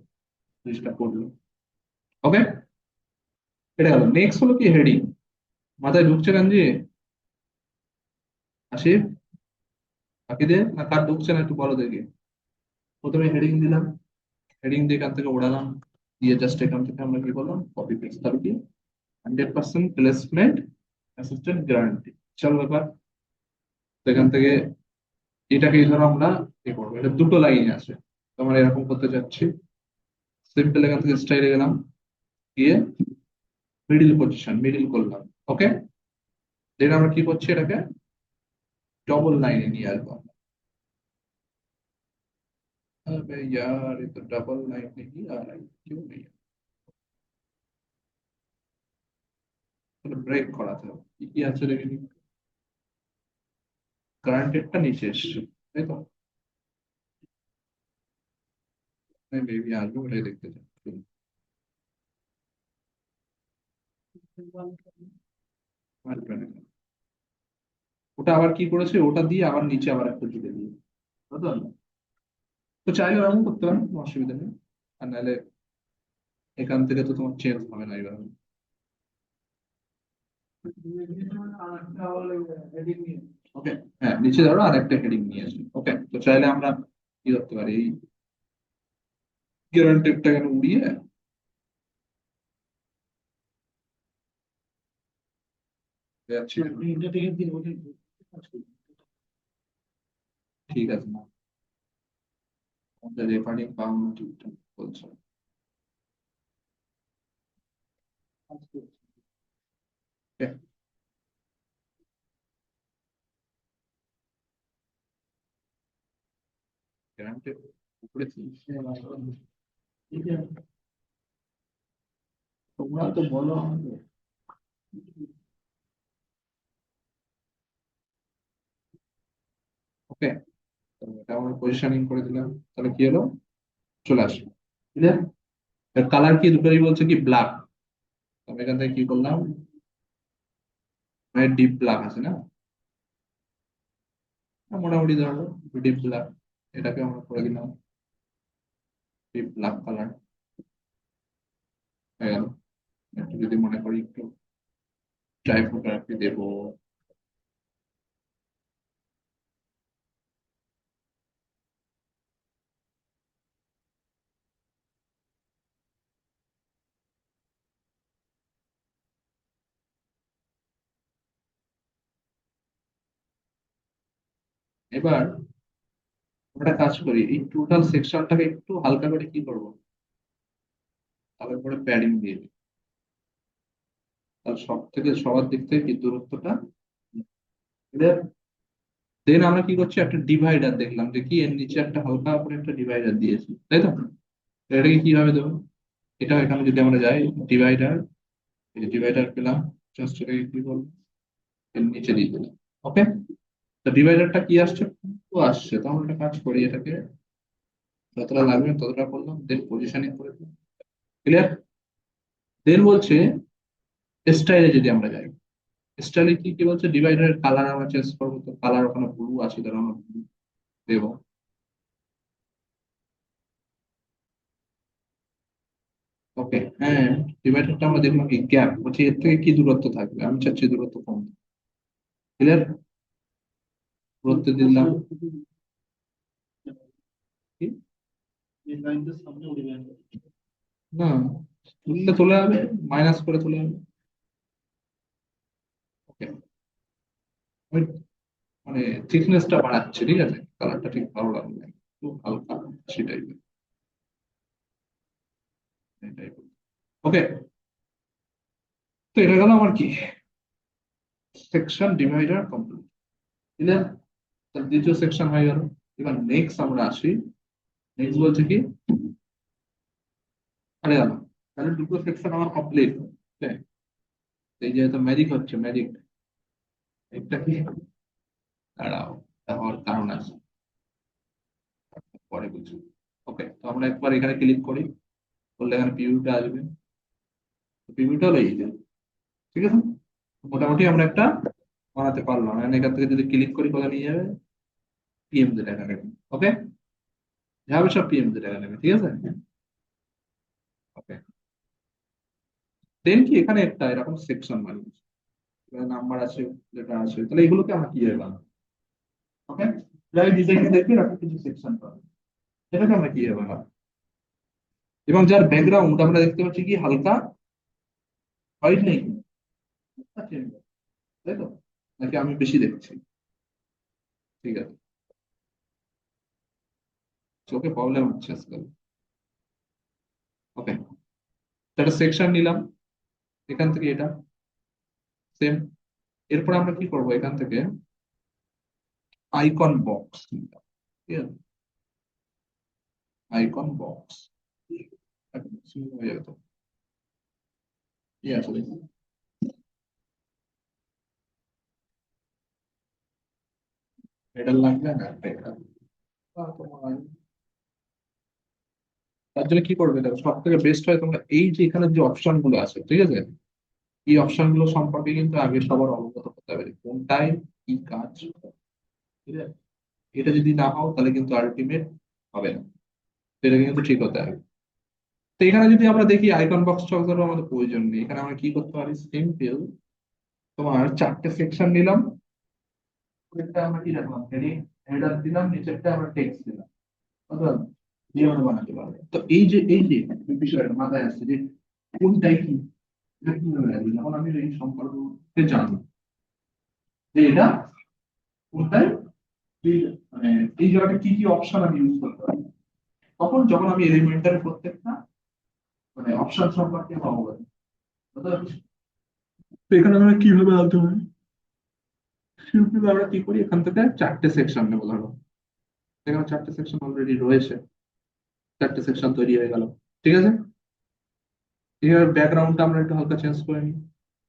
জিনিসটা করলো। ওকে, এটা গেল। নেক্সট হলো কি, হেডিং। মাথায় ঢুকছে কাঞ্জি, আসিফ, বাকিদের না কার ঢুকছে না একটু বলো দেখি। প্রথমে হেডিং দিলাম, হেডিং দিয়ে এখান থেকে ওড়ালাম, দিয়ে জাস্ট এখান থেকে আমরা কি করলাম, কপি পেস্ট, তাহলে কি 100% প্লেসমেন্ট অ্যাসিস্ট্যান্ট গ্যারান্টি, চল ব্যাপার। তো এখান থেকে এটাকে ধরো আমরা কি করবো, এটা দুটো লাইন আছে, তো আমরা এরকম করতে চাচ্ছি। সিম্পল এখান থেকে স্টাইলে গেলাম, গিয়ে মিডিল পজিশন, মিডিল করলাম। ওকে, দেন আমরা কি করছি, এটাকে डबल लाइन नहीं आ रहा। अबे यार ये तो डबल लाइन नहीं आ रहा है, क्यों नहीं? ब्रेक करा था, কি আছে দেখে নিই। গ্রান্টেডটা নিচে এসছে, তাই তো? মেবি আসবে, ওটাই দেখতে চাই। আসবে না। ওটা আবার কি করেছে, ওটা দিয়ে আবার নিচে আবার একটা জুড়ে দিয়ে, বুঝতে পারলে? তো চাইলে এরকম করতে পারো, কোনো অসুবিধা নেই। আর নাহলে এখান থেকে তো তোমার চেঞ্জ হবে না এইভাবে। ওকে, হ্যাঁ নিচে ধরো আর একটা হেডিং নিয়ে আসি। ওকে, তো চাইলে আমরা কি করতে পারি, এই গ্যারান্টেডটা কেন উড়িয়ে যাচ্ছি। ঠিক আছে না, আমাদের রেফারিং বাউন্ড বলছে। গ্যারান্টেড উপরে তোমরা তো বলো আমাকে। ওকে, তো এটা আমরা পজিশনিং করে দিলাম, তাহলে কি হলো, চলে আসলো। ক্লিয়ার? কালার কি দুটোই বলছে কি ব্ল্যাক, আমি এখান থেকে কি করলাম, মানে ডিপ ব্ল্যাক আছে না, মোটামুটি ধরো ডিপ ব্ল্যাক, এটাকে আমরা করে দিলাম ডিপ ব্ল্যাক কালার হয়ে গেল। একটু যদি মনে করি একটু টাইপোগ্রাফি দেবো, এবার আমরা একটা কাজ করি, এই টোটাল সেকশনটাকে একটু হালকা করে কি করবো, তারপরে প্যাডিং দিয়ে দিই, তাহলে সব থেকে সবার দিক থেকে কি দূরত্বটা। দেন আমরা কি করছি, একটা ডিভাইডার দেখলাম যে কি এর নিচে একটা হালকা করে একটা ডিভাইডার দিয়েছি, তাই তো? তো এটাকে কিভাবে দেবো, এটা এখানে যদি আমরা যাই ডিভাইডার, এই যে ডিভাইডার পেলাম, জাস্ট এটাকে কি বলবো, এর নিচে দিয়ে দিলাম। ওকে, তো ডিভাইডারটা কি আসছে, ও আসছে, তো আমরা একটা কাজ করি, এটাকে যতটা লাগবে ততটা করলাম, দেন পজিশনিং করে দিলাম। ক্লিয়ার? দেন বলছে স্টাইলে যদি আমরা যাই, স্টাইলে কি কি বলছে, ডিভাইডারের কালার আমরা চেঞ্জ করবো, তো কালার ওখানে ব্লু আছে, ধরো আমরা blue দেবো। ওকে, হ্যাঁ, ডিভাইডারটা আমরা দেখলাম কি গ্যাপ বলছি, এর থেকে কি দূরত্ব থাকবে, আমি চাচ্ছি দূরত্ব কম। ক্লিয়ার? দূরত্ব দিলাম কি, না তুললে চলে যাবে, মাইনাস করে চলে যাবে। ওকে, আমি মানে থিকনেসটা বাড়াচ্ছে, ঠিক আছে, কালারটা ঠিক ভালো লাগবে না, একটু হালকা সেটাই, এটাই। ওকে, তো এটা গেল আমার কি সেকশন ডিভাইডার কমপ্লিট। ক্লিয়ার? তাহলে দ্বিতীয় সেকশন হয়ে গেল। এবার নেক্সট আমরা আসি, নেক্সট বলছে কি, আরে গেল, তাহলে দুটো সেকশন আমার কমপ্লিট। এই যে ম্যাজিক হচ্ছে, ম্যাজিক একটা কি, দাঁড়াও, এটা হওয়ার কারণ আছে, পরে বুঝবো। ওকে, তো আমরা একবার এখানে ক্লিক করি, করলে এখানে পিভিটা আসবে, পিভিটা হলো এই যে, ঠিক আছে, মোটামুটি আমরা একটা বানাতে পারলাম। এখন এখান থেকে যদি ক্লিক করি কোথায় নিয়ে যাবে, পিএমজে দেখা নেবে। ওকে, যাবে সব পিএমজে দেখা নেবে, ঠিক আছে। ওকে, দেন কি এখানে একটা এরকম সেকশন বানিয়েছি, নাম্বার আছে, যেটা আছে, তাহলে এগুলোকে আমরা কিভাবে বানাবো। ওকে, যাই ডিজাইনে দেখবে এরকম কিছু সেকশন পাবে, এটাকে আমরা কিভাবে বানাবো, এবং যার ব্যাকগ্রাউন্ড আমরা দেখতে পাচ্ছি কি হালকা হোয়াইট নেই, তাই তো, নাকি আমি বেশি দেখছি? ঠিক আছে, চোখে প্রবলেম হচ্ছে আজকাল। ওকে, একটা সেকশন নিলাম, এখান থেকে এটা সেম। এরপর আমরা কি করব, এখান থেকে আইকন বক্স নিলাম, ঠিক আছে, আইকন বক্স হয়ে যাবে তো, ঠিক আছে। এটা লাগবে না এটা তোমার তার জন্য কি করবে দেখো, সব থেকে বেস্ট হয় তোমরা এই যে এখানে যে অপশন গুলো আছে, ঠিক আছে, এই অপশন গুলো সম্পর্কে কিন্তু আগে সবার অবগত হতে হবে যে কোনটায় কি কাজ করে, ঠিক আছে। এটা যদি না হও তাহলে কিন্তু আলটিমেট হবে না, সেটা কিন্তু ঠিক হতে হবে। তো এখানে যদি আমরা দেখি আইকন বক্স টক্সেরও আমাদের প্রয়োজন নেই, এখানে আমরা কি করতে পারি, সিম্পল তোমার চারটে সেকশন নিলাম, একটা আমরা কি রাখলাম, হেডিং, হেডার দিলাম, নিচেরটা আমরা টেক্সট দিলাম, অথবা দিয়ে আমরা বানাতে পারবো। তো এই যে বিষয়টা মাথায় আসছে যে কোনটাই কি, এটা কিভাবে লাগবে যখন আমি এই সম্পর্কে জানবো যে এটা কোনটাই মানে এই জায়গাটা কি কি অপশন আমি ইউজ করতে পারি, তখন যখন আমি এলিমেন্টারের প্রত্যেকটা মানে অপশন সম্পর্কে আমি অবগত। বুঝতে পারছি? তো এখানে আমরা কিভাবে আনতে পারি, সিম্পল আমরা কি করি, এখান থেকে চারটে সেকশন নেবো ধরো, এখানে চারটে সেকশন অলরেডি রয়েছে, চারটে সেকশন তৈরি হয়ে গেল, ঠিক আছে। এবার ব্যাকগ্রাউন্ডটা আমরা একটু হালকা চেঞ্জ করে নিই,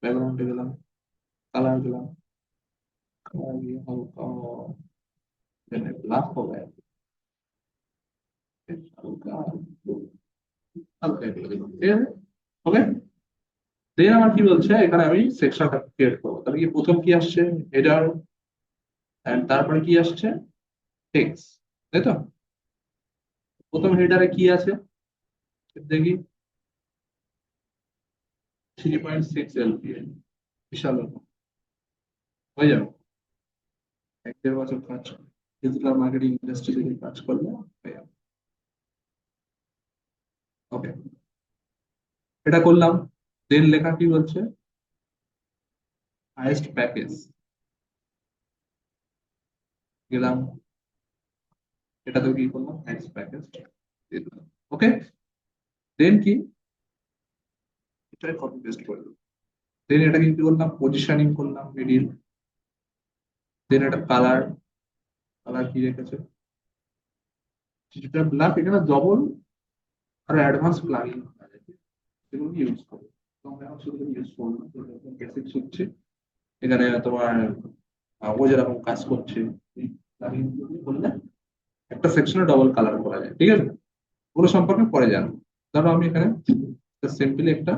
ব্যাকগ্রাউন্ডে গেলাম, কালার গেলাম, কালার গিয়ে হালকা ব্ল্যাক হবে, হালকা হালকা এগুলো দিলাম, ঠিক আছে, ওকে। দেন আমার কি বলছে, এখানে আমি সেকশনটা ক্রিয়েট করবো, তাহলে কি প্রথম কি আসছে, হেডার, এন্ড তারপরে কি আসছে, টেক্সট, তাই তো। প্রথম হেডারে কি আছে দেখি, 3.6 LPA, বিশাল ব্যাপার। হয়ে যাবে, 1-1.5 বছর কাজ, ডিজিটাল মার্কেটিং ইন্ডাস্ট্রি থেকে কাজ করলে হয়ে যাবে, ওকে। এটা করলাম, দেন লেখা কি বলছে, হাইয়েস্ট প্যাকেজ, গেলাম, এটাতেও কি করলাম, হাইয়েস্ট প্যাকেজ, ওকে। দেন কি, এটা কপি পেস্ট করে দেবো, দেন এটা কি করলাম, পজিশনিং করলাম মিডিল, দেন এটা কালার, কালার কি রেখেছে, ডিজিটাল ব্ল্যাক, এখানে ডবল আর অ্যাডভান্স প্লাগইন সেগুলো ইউজ করো, তোমরা এখন শুধু ইউজ করো না, বেসিক শিখছে, এখানে তোমার ও যেরকম কাজ করছে এই plugin গুলো দিয়ে করলে একটা সেকশনে ডবল কালার করা যায়, ঠিক আছে। ওগুলো সম্পর্কে পরে জানবো। ধরো আমি এখানে সিম্পলি একটা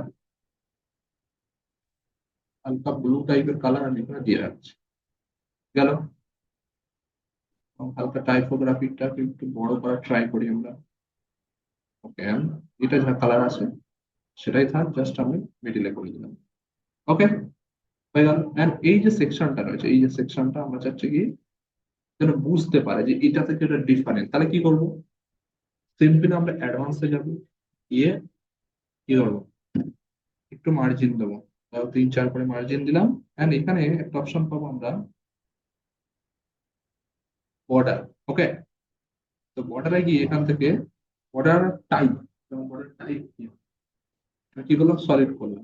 হালকা ব্লু টাইপের কালার আমি এখানে দিয়ে রাখছি, গেল। এবং হালকা টাইপোগ্রাফিটা একটু বড় করার ট্রাই করি আমরা, ওকে। এটা যা কালার আছে সেটাই থাক, জাস্ট আমি মিডিলে করে দিলাম, ওকে, হয়ে গেল। এন্ড এই যে সেকশনটা রয়েছে, এই যে সেকশনটা আমরা চাচ্ছি কি যেন বুঝতে পারে যে এটা থেকে এটা ডিফারেন্ট, তাহলে কি করবো, সিম্পলি আমরা অ্যাডভান্সে যাবো, গিয়ে কি করবো, একটু মার্জিন দেবো, তাও 3-4 করে মার্জিন দিলাম। এন্ড এখানে একটা অপশন পাবো আমরা, বর্ডার, ওকে। তো বর্ডারে গিয়ে এখান থেকে বর্ডার টাইপ, যেমন বর্ডার টাইপ কি করলাম, সলিড করলাম,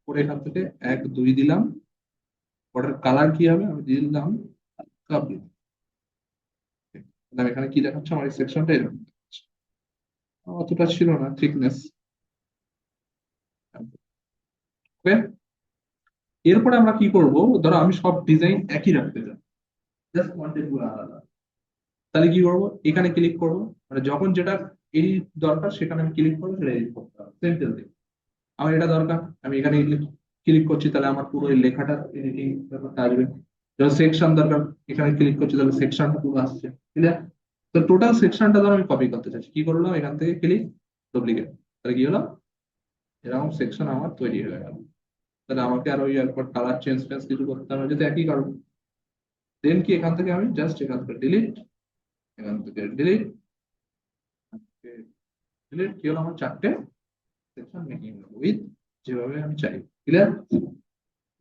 করে এখান থেকে 1-2 দিলাম, বর্ডার কালার কি হবে, আমি দিয়ে দিলাম কাবলি, এখানে কি দেখাচ্ছে, আমার এই সেকশনটা এরকম দেখাচ্ছে। অতটা ছিল না থিকনেস, ওকে। এরপরে আমরা কি করব, ধরো আমি সব ডিজাইন একই রাখতে চাই, জাস্ট কন্টেন্ট গুলো আলাদা, তাহলে কি করবো, এখানে ক্লিক করবো, মানে যখন যেটা এডিট দরকার সেখানে আমি ক্লিক করবো, সেটা এডিট করতে হবে, সিম্পল থিং। আমার এটা দরকার, আমি এখানে ক্লিক করছি, তাহলে আমার পুরো এই লেখাটা এডিটিং ব্যাপারটা আসবে। যখন সেকশন দরকার, এখানে ক্লিক করছি, তাহলে সেকশনটা পুরো আসছে, ক্লিয়ার। তো টোটাল সেকশনটা ধরো আমি কপি করতে চাইছি, কি করলাম, এখান থেকে ক্লিক, ডুপ্লিকেট, তাহলে কি হলো, এরকম সেকশন আমার তৈরি হয়ে গেল। তাহলে আমাকে আর ওই একবার কালার চেঞ্জ টেঞ্জ কিছু করতে হবে না, যদি একই কারণ। দেন কি, এখান থেকে আমি জাস্ট এখান থেকে ডিলিট, এখান থেকে ডিলিট, ডিলিট, কি হলো, আমার চারটে সেকশন মেকিং উইথ যেভাবে আমি চাই, ক্লিয়ার।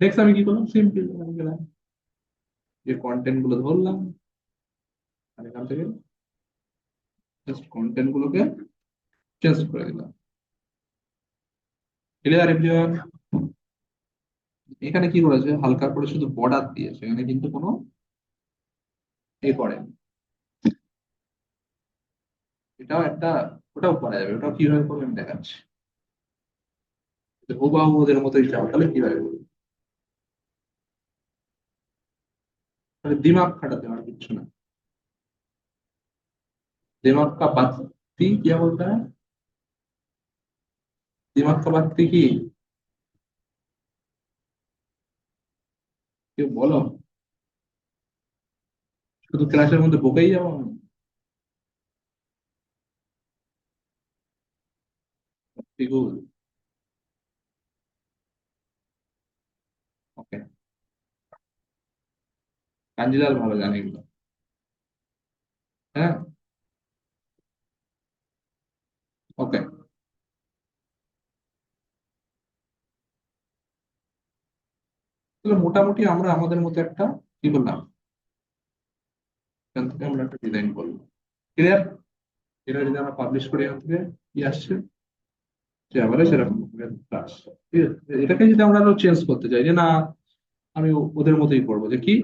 নেক্সট আমি কি করলাম, সিম্পল এখানে গেলাম, যে কন্টেন্ট গুলো ধরলাম, আর এখান থেকে জাস্ট কন্টেন্ট গুলোকে চেঞ্জ করে দিলাম, ক্লিয়ার এভরিওয়ান। এখানে কি করেছে, হালকা করে শুধু বর্ডার দিয়েছে, এখানে কিন্তু কোনো এ করে, এটাও একটা, ওটাও করা যাবে, ওটাও কিভাবে করবে আমি দেখাচ্ছি। হুবাহু ওদের মতোই যাও, তাহলে কিভাবে করবে? মানে দিমাগ খাটাতে আর কিচ্ছু না। दिमाग का बत्ती क्या बोलता है? दिमाग का बत्ती কি কেউ বলো। শুধু ক্লাসের মধ্যে বকেই যাবো আমি? ঠিক। ওকে। কাঞ্জিলাল ভালো জানে এগুলো। হ্যাঁ। ওকে। তাহলে মোটামুটি আমরা আমাদের মতো একটা কি করলাম, এখান থেকে আমরা একটা ডিজাইন করলাম। ক্লিয়ার? এটা যদি আমরা পাবলিশ করি এখান থেকে কি আসছে, যে আবার সেরকম আসছে। ঠিক আছে, এটাকে যদি আমরা আরো চেঞ্জ করতে চাই যে না, আমি ওদের মতোই করবো যে কি,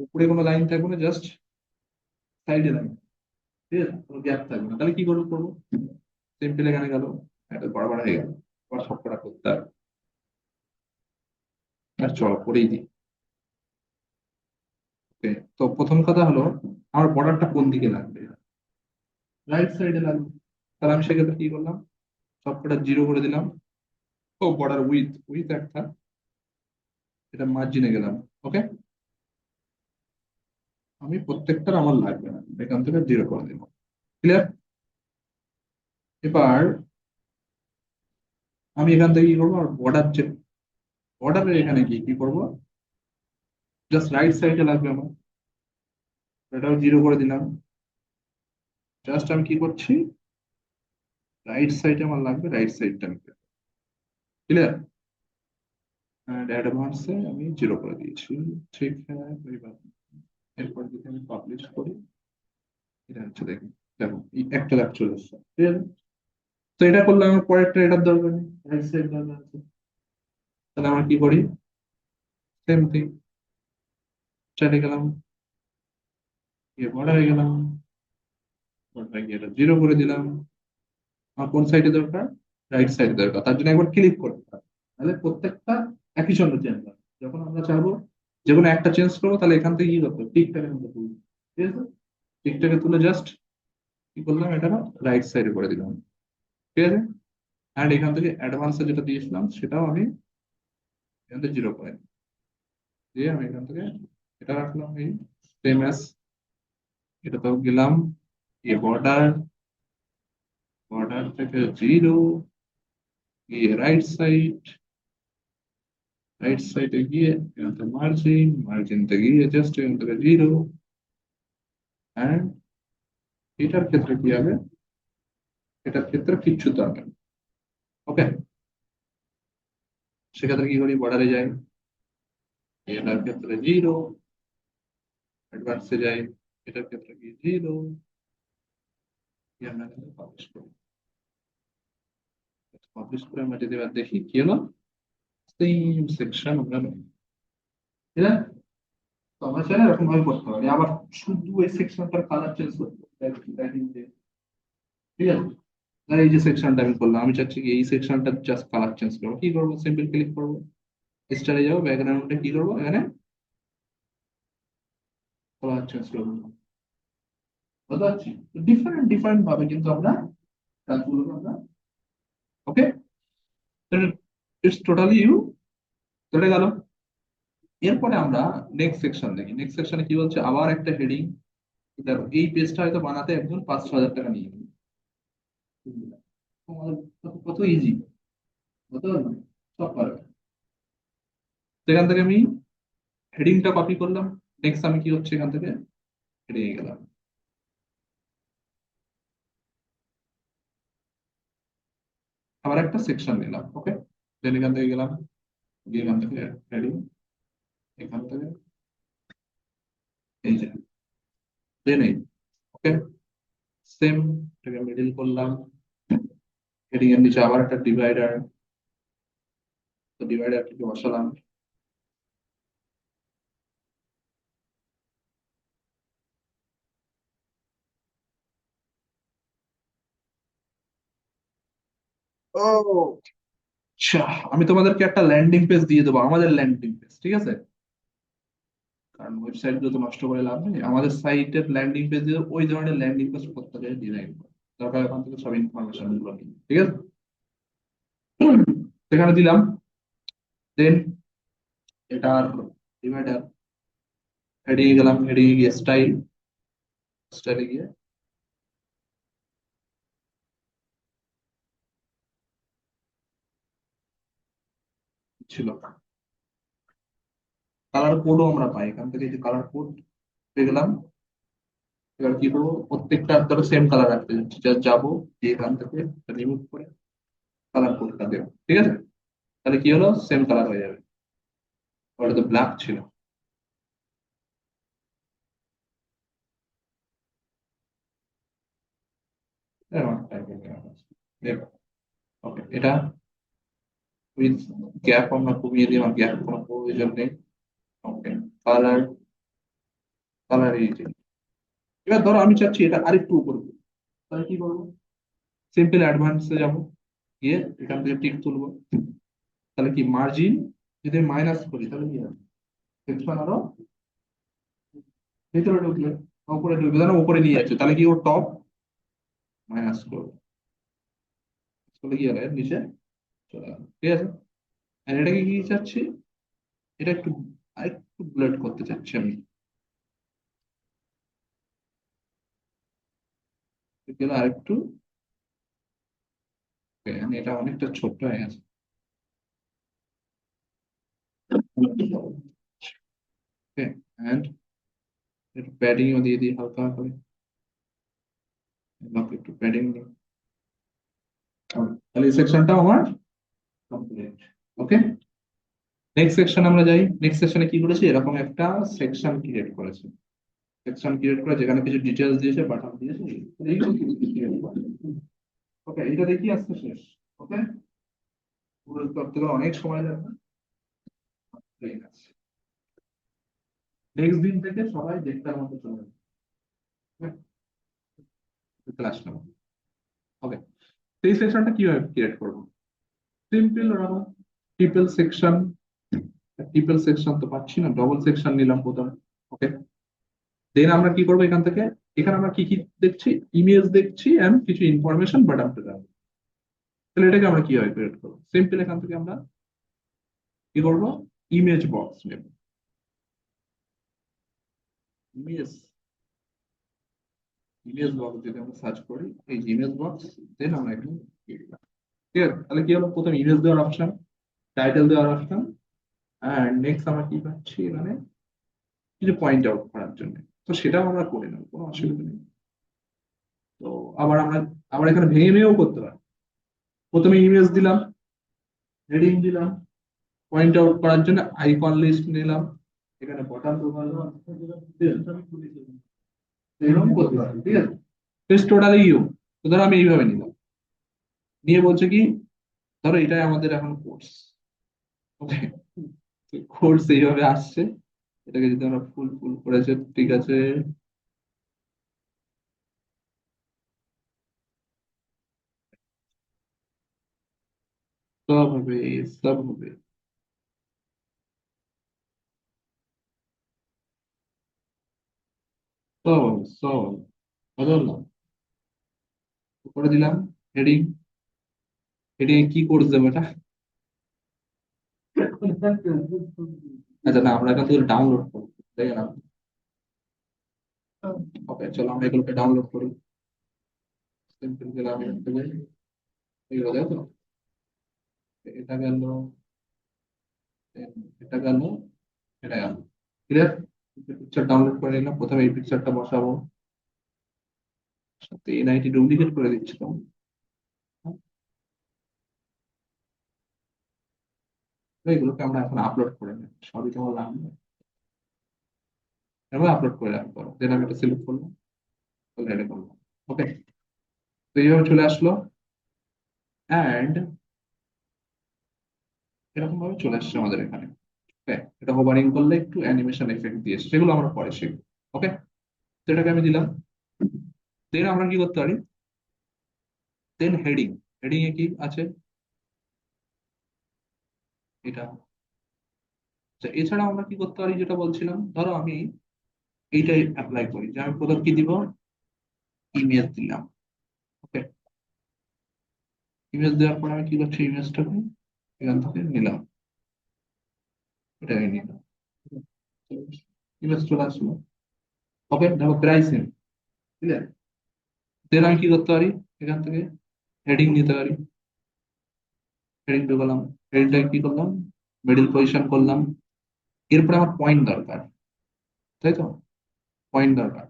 উপরে কোনো লাইন থাকবে না, জাস্ট সাইডে লাইন। ঠিক আছে, কোনো গ্যাপ থাকবে না, তাহলে কি করবো করবো, সিম্পল এখানে গেল, এটা বরাবর হয়ে গেল। আবার সবকটা করতে হবে। আর চলো করেই দিই। Okay, তো প্রথম কথা হলো, আমার বর্ডারটা কোন দিকে লাগবে? রাইট সাইডে লাগবে। তাহলে আমি সেক্ষেত্রে কি করলাম, সবকটা জিরো করে দিলাম। ও বর্ডার উইথ উইথ একটা, এটা মার্জিনে গেলাম। ওকে। আমি প্রত্যেকটার আমার লাগবে না, এখান থেকে জিরো করে দিব। ক্লিয়ার? এবার আমি এখান থেকে কি করবো, আর বর্ডার যে বর্ডারের এখানে গিয়ে কি করবো, জাস্ট রাইট সাইডে লাগবে আমার, এটাও জিরো করে দিলাম। জাস্ট আমি কি করছি, রাইট সাইডে আমার লাগবে, রাইট সাইডটা আমি। ক্লিয়ার? অ্যাডভান্সে আমি জিরো করে দিয়েছি। ঠিক হ্যাঁ, এবার এরপর যদি আমি পাবলিশ করি, এটা হচ্ছে দেখুন, দেখো এই একটা ল্যাব চলে এসছে। ঠিক আছে, তো এটা করলে আমার পরেরটা এটার দরকার নেই, রাইট সাইড দরকার আছে। তাহলে আমরা কি করি, সেম থিং, চলে গেলাম, বড় হয়ে গেলাম, বড় গিয়ে এটা জিরো করে দিলাম। আমার কোন সাইডে দরকার, রাইট সাইডে দরকার, তার জন্য একবার ক্লিক করতে হবে। তাহলে প্রত্যেকটা একই সঙ্গে চেঞ্জ হবে। যখন আমরা চাবো যে কোনো একটা চেঞ্জ করবো, তাহলে এখান থেকে কি করতে হবে, টিকটাকের মধ্যে তুলবো। ঠিক আছে, টিকটাকে তুলে জাস্ট কি করলাম, এটা রাইট সাইডে করে দিলাম। ঠিক আছে, অ্যান্ড এখান থেকে অ্যাডভান্সে যেটা দিয়েছিলাম সেটাও আমি এখান থেকে জিরো করে দিয়ে আমি এখান থেকে এটা রাখলাম এই সেম অ্যাজ, এটাতেও গেলাম, এই বর্ডার, বর্ডার থেকে জিরো, গিয়ে রাইট সাইড, রাইট সাইডে গিয়ে এখান থেকে মার্জিন, মার্জিন থেকে গিয়ে জাস্ট এখান থেকে জিরো। অ্যান্ড এটার ক্ষেত্রে কি হবে, এটার ক্ষেত্রে কিচ্ছু দরকার। ওকে, সেক্ষেত্রে কি করি, বর্ডারে যাই, এটার ক্ষেত্রে জিরো, অ্যাডভান্সে যাই, এটার ক্ষেত্রে কি জিরো, আমরা পাবলিশ করি। পাবলিশ করে আমরা যদি এবার দেখি কি হলো, সেম সেকশন আমরা নেই। ঠিক আছে, তো আমরা চাইলে এরকম ভাবে করতে পারি, আবার শুধু এই সেকশনটার কালার চেঞ্জ করতে পারি। ঠিক আছে, আর এই যে সেকশনটা আমি করলাম, আমি চাচ্ছি কি এই সেকশনটা জাস্ট কালার চেঞ্জ করবো, কি করবো, সিম্পল ক্লিক করবো, স্টাইলে যাবো, ব্যাকগ্রাউন্ডে কি করবো, এখানে কালার চেঞ্জ করবো। বুঝতে পারছি, ডিফারেন্ট ডিফারেন্ট ভাবে কিন্তু আমরা কাজগুলো আমরা। ওকে, ইটস টোটালি ইউ, চলে গেল। এরপরে আমরা নেক্সট সেকশন দেখি, নেক্সট সেকশনে কি বলছে, আবার একটা হেডিং। দেখো এই পেজটা হয়তো বানাতে একজন 5-6 হাজার টাকা নিয়ে নেবে। তোমাদের কত কত ইজি, কত সব পারবে। সেখান থেকে আমি হেডিংটা কপি করলাম, নেক্সট আমি কি হচ্ছে এখান থেকে হেডিং এ গেলাম, আবার একটা সেকশন নিলাম। ওকে, দেন এখান থেকে গেলাম, গিয়ে এখান থেকে হেডিং, এখান থেকে এই যে দেন এই। ওকে, সেম, এটাকে মিডিল করলাম, হেডিং এর নিচে আবার একটা ডিভাইডার, তো ডিভাইডার থেকে বসালাম। ও আচ্ছা, আমি তোমাদেরকে একটা ল্যান্ডিং পেজ দিয়ে দেবো, আমাদের ল্যান্ডিং পেজ। ঠিক আছে, কারণ ওয়েবসাইট গুলো তো নষ্ট করে লাভ নেই, আমাদের সাইটের ল্যান্ডিং পেজে ওই ধরনের ল্যান্ডিং পেজ প্রত্যেকে ডিজাইন করে দরকার, ওখান থেকে সব ইনফরমেশন গুলো নিই, ঠিক আছে। সেখানে দিলাম। দেন এটার ডিভাইডার, হেডিং এ গেলাম, হেডিং এ গিয়ে স্টাইল, স্টাইলে গিয়ে ছিল কালার কোডও আমরা পাই এখান থেকে, যে কালার কোড পেয়ে গেলাম। এবার কি করবো, প্রত্যেকটা ধরো সেম কালার রাখতে যাচ্ছি, জাস্ট যাবো, দিয়ে এখান থেকে রিমুভ করে কালার কোডটা দেবো, ঠিক আছে। তাহলে কি হলো, সেম কালার হয়ে যাবে। ওটা তো ব্ল্যাক ছিল। ওকে, এটা উইথ গ্যাপ আমরা কমিয়ে দিই, আমার গ্যাপ কোনো প্রয়োজন নেই। ওকে, কালার, কালার এই যে। এবার ধরো আমি চাচ্ছি এটা আরেকটু উপরে তুলবো। তাহলে কি করবো, সিম্পল অ্যাডভান্সে যাবো, গিয়ে এখান থেকে টিক তুলবো। তাহলে কি মার্জিন যদি মাইনাস করি তাহলে কি হবে, সেকশন আরো ভিতরে ঢুকবে, উপরে ঢুকবে, ধরো উপরে নিয়ে যাচ্ছে, তাহলে কি ও টপ মাইনাস করবে, তাহলে কি হবে নিচে চলে গেল, ঠিক আছে। আর এটাকে কি চাচ্ছি, এটা একটু আরেকটু ব্লাড করতে চাচ্ছি আমি, গেলে আরেকটু, মানে এটা অনেকটা ছোট হয়ে গেছে। ওকে, এন্ড একটু প্যাডিংও দিয়ে দিই হালকা করে, বাকি একটু প্যাডিং দিই। তাহলে এই সেকশনটা আমার কমপ্লিট। ওকে, নেক্সট সেকশন আমরা যাই। নেক্সট সেকশনে কি করেছি, এরকম একটা সেকশন ক্রিয়েট করেছি, সেকশন ক্রিয়েট করে যেখানে কিছু ডিটেলস দিয়েছে, বাটন দিয়েছে, এইগুলো কিছু create করেছে। ওকে, এটা দেখি আজকে শেষ। ওকে, পুরো করতে গেলে অনেক সময় লাগবে। ঠিক আছে, নেক্সট দিন থেকে সবাই দেখতার মতো চলে যাবে। ক্লাস নেব। ওকে, সেই সেকশনটা কিভাবে ক্রিয়েট করবো, সিম্পল ওরকম ট্রিপল সেকশন, ট্রিপল সেকশন তো পাচ্ছি না, ডবল সেকশন নিলাম প্রথমে। ওকে, দেন আমরা কি করবো এখান থেকে, এখানে আমরা কি কি দেখছি, ইমেজ দেখছি এন্ড কিছু ইনফরমেশন বাট আপনি যাবো। তাহলে এটাকে আমরা কিভাবে ক্রিয়েট করবো, সিম্পল এখান থেকে আমরা কি করবো, ইমেজ বক্স নেব, ইমেজ, ইমেজ বক্স যদি আমরা সার্চ করি, এই ইমেজ বক্স, দেন আমরা এখানে দিয়ে দিলাম। ঠিক আছে, তাহলে কি হলো, প্রথম ইমেজ দেওয়ার অপশন, টাইটেল দেওয়ার অপশন, এন্ড নেক্সট আমরা কি পাচ্ছি এখানে, কিছু পয়েন্ট আউট করার জন্য। তো সেটাও আমরা করে নেবো, কোনো অসুবিধা নেই। তো আবার আমরা আবার এখানে ভেঙে ভেঙেও করতে পারি, প্রথমে ইমেজ দিলাম, হেডিং দিলাম, পয়েন্ট আউট করার জন্য আইকন লিস্ট নিলাম, এখানে বটন এরকম করতে পারি, ঠিক আছে। বেশ টোটালি ইউ, তো ধরো আমি এইভাবে নিলাম, নিয়ে বলছে কি, ধরো এটাই আমাদের এখন কোর্স। ওকে, কোর্স এইভাবে আসছে, এটাকে যদি আমরা ফুল ফুল করেছে, ঠিক আছে, সব হবে, সব হবে, সব হবে, সব হবে, বুঝলাম। করে দিলাম হেডিং, হেডিং কি কোর্স দেবো এটা, আচ্ছা না, আমরা এখান থেকে ডাউনলোড করবো, দেখে না। ওকে, চলো আমরা এগুলোকে ডাউনলোড করি, সিম্পল গেলাম এখান থেকে, এগুলো দেখো, এটা গেল, এটা গেল, এটা গেল, ক্লিয়ার। পিকচার ডাউনলোড করে নিলাম, প্রথমে এই পিকচারটা বসাবো, সাথে এনআইটি ডুপ্লিকেট করে দিচ্ছি তো, এগুলোকে আমরা এখন আপলোড করে নেব, সবই তোমার লাগবে, এবার আপলোড করে রাখবো, দেন আমি এটা সিলেক্ট করলাম, রেডি করলাম। ওকে, তো এইভাবে চলে আসলো, এন্ড এরকম ভাবে চলে আসছে আমাদের এখানে। ওকে, এটা হোভারিং করলে একটু অ্যানিমেশন এফেক্ট দিয়েছে, সেগুলো আমরা পরে শিখবো। ওকে, তো এটাকে আমি দিলাম, দেন আমরা কি করতে পারি, দেন হেডিং, হেডিং এ কি আছে, এটা এছাড়া আমরা কি করতে পারি, যেটা বলছিলাম, ধরো আমি এইটাই অ্যাপ্লাই করি, যে আমি প্রথম কি দিব, ইমেজ দিলাম। ওকে, ইমেজ দেওয়ার পর আমি কি করছি, ইমেজটাকে এখান থেকে নিলাম, এটাকে নিলাম, ইমেজ চলে আসলো। ওকে, দেখো প্রাইসিং, ঠিক আছে। দেন আমি কি করতে পারি, এখান থেকে হেডিং নিতে পারি, হেডিং ঢুকালাম, হেডিংটাকে কি করলাম, মিডিল পজিশন করলাম। এরপরে আমার পয়েন্ট দরকার, তাই তো, পয়েন্ট দরকার।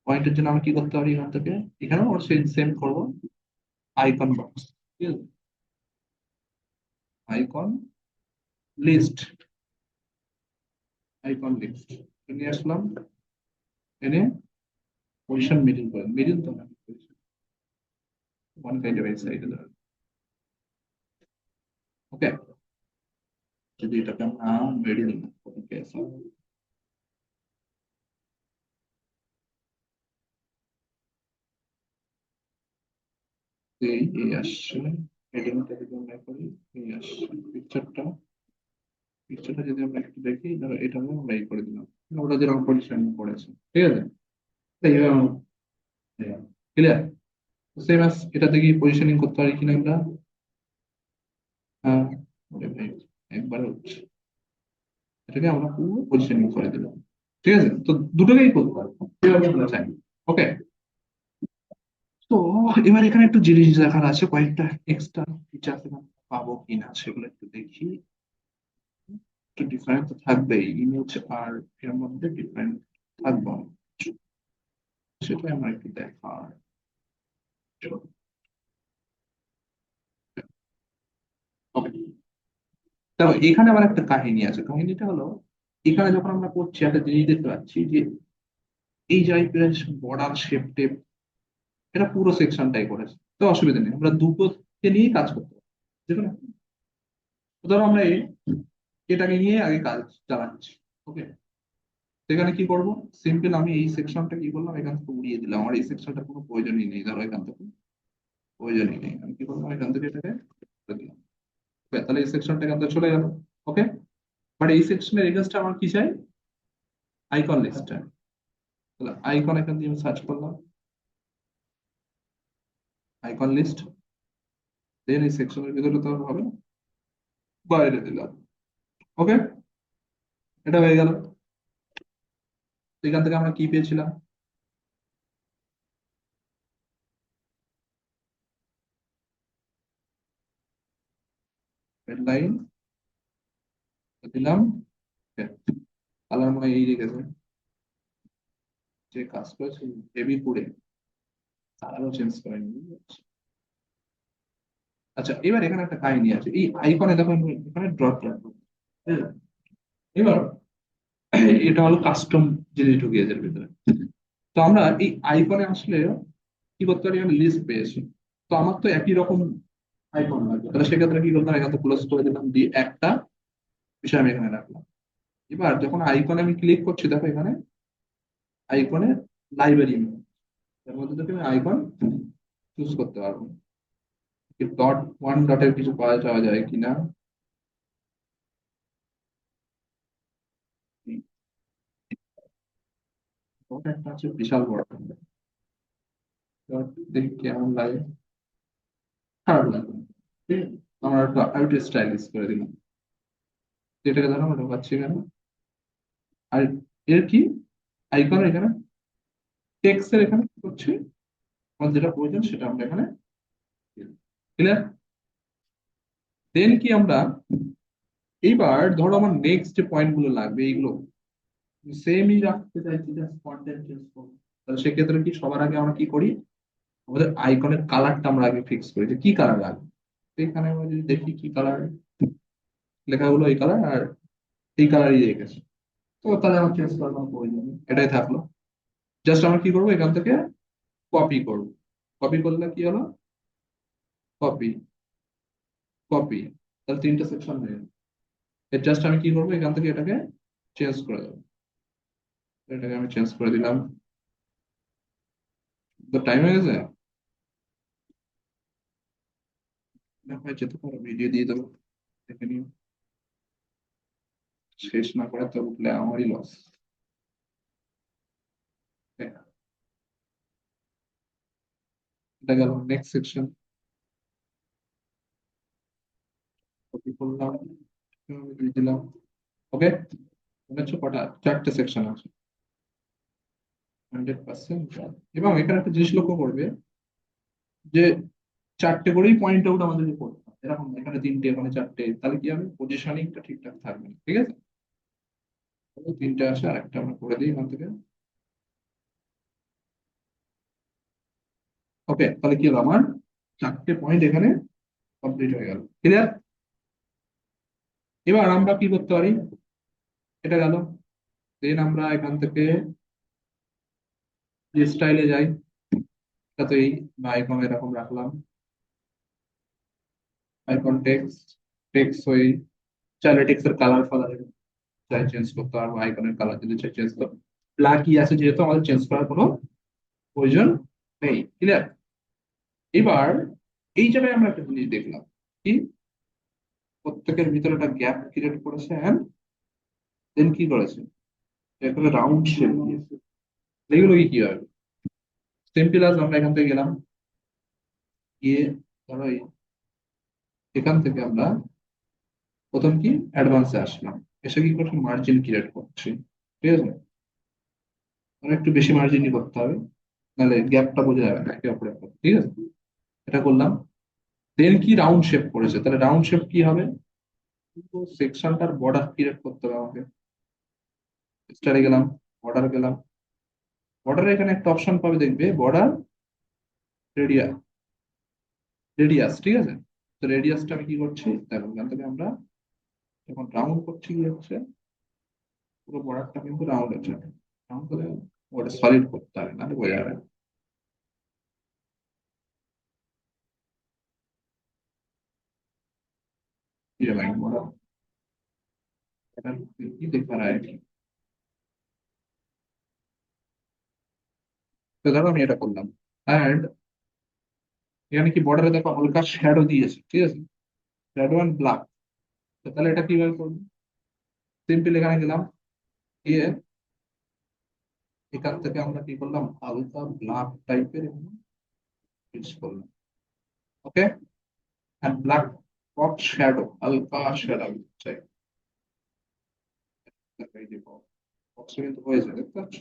পয়েন্টের জন্য আমি কি করতে পারি, এখান থেকে এখানেও আমার সেম সেম করবো, আইকন বক্স, ঠিক আছে, আইকন লিস্ট, আইকন লিস্ট নিয়ে আসলাম, এনে পজিশন মিডিল করে, মিডিল তো না, ওয়ান কাইন্ড অফ সাইডে ধরো। ওকে, যদি এটাকে আমরা মিডিল, ওকে, এই আসছে, হেডিংটা যদি আমরা করি, এই আসছে পিকচারটা, পিকচারটা যদি আমরা একটু দেখি, ধরো এটা আমরা এই করে দিলাম, ওটা যেরকম পজিশন করেছে, ঠিক আছে, এইভাবে ক্লিয়ার। সেম আস এটা থেকে পজিশনিং করতে পারি কিনা আমরা, হ্যাঁ, ওরে ভাই, একবার হচ্ছে, এটাকে আমরা পুরো পজিশনিং করে দিলাম, ঠিক আছে। তো দুটোকেই করতে পারবো, যেভাবে আমরা চাই। ওকে, তো এবার এখানে একটু জিনিস দেখার আছে, কয়েকটা এক্সট্রা ফিচার পাবো কিনা সেগুলো একটু দেখি। একটু ডিফারেন্স তো থাকবেই, ইমেজ আর এর মধ্যে ডিফারেন্ট থাকবে অনেক কিছু। সেটাই আমার একটু দেখার। ওকে, দেখো এখানে আবার একটা কাহিনী আছে, কাহিনীটা হলো, এখানে যখন আমরা করছি একটা জিনিস দেখতে পাচ্ছি যে এই যে বর্ডার শেপ টেপ, এটা পুরো সেকশনটাই করেছে, তো অসুবিধা নেই, আমরা দুটোকে নিয়েই কাজ করতে পারি, যেকোনো। ধরো আমরা এটাকে নিয়ে আগে কাজ চালাচ্ছি। ওকে, সেখানে কি করব, সিম্পল আমি এই সেকশনটা কি করলাম, এখান থেকে উড়িয়ে দিলাম, আমার এই সেকশনটা কোনো প্রয়োজনই নেই, ধরো এখান থেকে প্রয়োজনই নেই, আমি কি করলাম, এখান থেকে এটাকে করে দিলাম। Okay, তাহলে এই সেকশনটা এখান থেকে চলে গেল। ওকে, বাট এই সেকশনের এগেনস্টে আমার কি চাই, আইকন লিস্ট। তাহলে আইকন এখান দিয়ে আমি সার্চ করলাম, আইকন লিস্ট, দেন এই সেকশনের ভিতরে তো আর হবে না, বাইরে দিলাম। ওকে, এটা হয়ে গেল। এখান থেকে আমরা কি পেয়েছিলাম, হেডলাইন দিলাম। কালার মনে হয় এই রেখেছে, যে কাজ করেছে হেভি করে, কালারও চেঞ্জ করেনি। আচ্ছা, এবার এখানে একটা কাহিনী আছে, এই আইকনে দেখো আমি এখানে ড্রপ রাখবো, এবার এটা হলো কাস্টম জিনিস ঢুকিয়েছে এর ভিতরে। তো আমরা এই আইকনে আসলে কি করতে পারি, আমি লিস্ট পেয়েছি, তো আমার তো একই রকম আইকন লাগবে, তাহলে সেক্ষেত্রে কি করলাম, এখান থেকে ক্লোজ করে দিলাম, দিয়ে একটা বিষয় আমি এখানে রাখলাম। এবার যখন আইকনে আমি ক্লিক করছি, দেখো এখানে আইকনে লাইব্রেরি, এর মধ্যে থেকে আমি আইকন চুজ করতে পারবো, ডট ওয়ান ডটের কিছু পাওয়া যাওয়া যায় কিনা। ডট একটা আছে বিশাল বড়, ডট দেখি কেমন লাগে, খারাপ লাগে, ঠিক আছে? আমরা একটু আরেকটু স্টাইলিশ করে দিলাম, এটাকে ধরো আমরা ঢোকাচ্ছি এখানে। আর এর কি, আইকন এখানে টেক্সট এর এখানে কি করছি, আমার যেটা প্রয়োজন সেটা আমরা এখানে, ক্লিয়ার। দেন কি আমরা, এইবার ধরো আমার নেক্সট যে পয়েন্ট গুলো লাগবে এইগুলো সেমই রাখতে চাইছি, জাস্ট কন্টেন্ট চেঞ্জ করবো, তাহলে সেক্ষেত্রে কি সবার আগে আমরা কি করি, আমাদের আইকনের কালারটা আমরা আগে ফিক্স করি, যে কি কালার রাখবো। তো এখানে আমরা যদি দেখি কি কালার লেখাগুলো, এই কালার আর এই কালারই রেখেছে, তো তাহলে আমার চেঞ্জ করার কোনো প্রয়োজন নেই, এটাই থাকলো। জাস্ট আমরা কি করবো, এখান থেকে কপি করব, কপি করলে কি হলো, কপি, কপি, তাহলে তিনটা সেকশন হয়ে গেল। এর জাস্ট আমি কি করবো, এখান থেকে এটাকে চেঞ্জ করে দেবো, এটাকে আমি চেঞ্জ করে দিলাম। তো টাইম হয়ে গেছে, না হয় যেতে পারো, ভিডিও দিয়ে দেবো, দেখে নিও। শেষ না করে তো উঠলে আমারই লস। এটা গেল নেক্সট সেকশন, কপি করলাম, দিয়ে দিলাম। ওকে, মনে হচ্ছে কটা, চারটে সেকশন আছে, 100%। এবং এখানে একটা জিনিস লক্ষ্য করবে যে চারটে করেই পয়েন্ট আউট আমাদেরকে করতে হবে, এরকম এখানে তিনটে এখানে চারটে, তাহলে কি হবে, পজিশনিংটা ঠিকঠাক থাকবে না, ঠিক আছে। তিনটে আসে, আর একটা আমরা করে দিই এখান থেকে। ওকে, তাহলে কি হলো, আমার চারটে পয়েন্ট এখানে কমপ্লিট হয়ে গেল, ক্লিয়ার। এবার আমরা কি করতে পারি, এটা গেল। দেন আমরা এখান থেকে যে স্টাইলে যাই, এটা তো এই বা আইকন এরকম রাখলাম, আইকন টেক্সট, টেক্সট ওই, চাইলে টেক্সটের কালার ফালার চাই চেঞ্জ করতে পারবো, আইকনের কালার যদি চাই চেঞ্জ করতে, ব্ল্যাকই আছে যেহেতু, আমাদের চেঞ্জ করার কোনো প্রয়োজন নেই, ক্লিয়ার। এবার এই জায়গায় আমরা একটা জিনিস দেখলাম কি, প্রত্যেকের ভিতরে একটা গ্যাপ ক্রিয়েট করেছে, এন্ড দেন কি করেছে, এখানে রাউন্ড শেপ দিয়েছে। এগুলো কি হবে, সিম্পল আজ আমরা এখান থেকে গেলাম, গিয়ে ধরো এখান থেকে আমরা প্রথম কি অ্যাডভান্সে আসলাম, এসে কি করছি, মার্জিন ক্রিয়েট করছি, ঠিক আছে। মানে একটু বেশি মার্জিনই করতে হবে, নাহলে গ্যাপটা বোঝা যাবে না একে অপরের মধ্যে, ঠিক আছে। এটা করলাম। দেন কি রাউন্ড শেপ করেছে, তাহলে রাউন্ড শেপ কি হবে, সেকশনটার বর্ডার ক্রিয়েট করতে হবে আমাকে। স্টারে গেলাম, বর্ডার গেলাম, বর্ডারে এখানে একটা অপশন পাবে, দেখবে বর্ডার রেডিয়া, রেডিয়াস, ঠিক আছে। তো রেডিয়াসটা আমি কি করছি দেখো, এখান থেকে আমরা যখন রাউন্ড করছি কি হচ্ছে, পুরো বর্ডারটা কিন্তু রাউন্ড হচ্ছে, রাউন্ড করে ওটা সলিড করতে হবে, নাহলে বোঝা যাবে না। ये लाइन बड़ा কি দেখতে পারা है। তো ধরো আমি এটা করলাম, এন্ড এখানে কি বর্ডারে দেখো হালকা শ্যাডো দিয়েছে, ঠিক আছে, শ্যাডো এন্ড ব্ল্যাক। তাহলে এটা কিভাবে করবো, সিম্পল এখানে গেলাম, গিয়ে এখান থেকে আমরা কি করলাম, হালকা ব্ল্যাক টাইপের ইউজ করলাম, ওকে। এন্ড ব্ল্যাক বক্স শ্যাডো, হালকা শ্যাডো চাই, এই যে বক্স কিন্তু হয়েছে, দেখতে পাচ্ছ,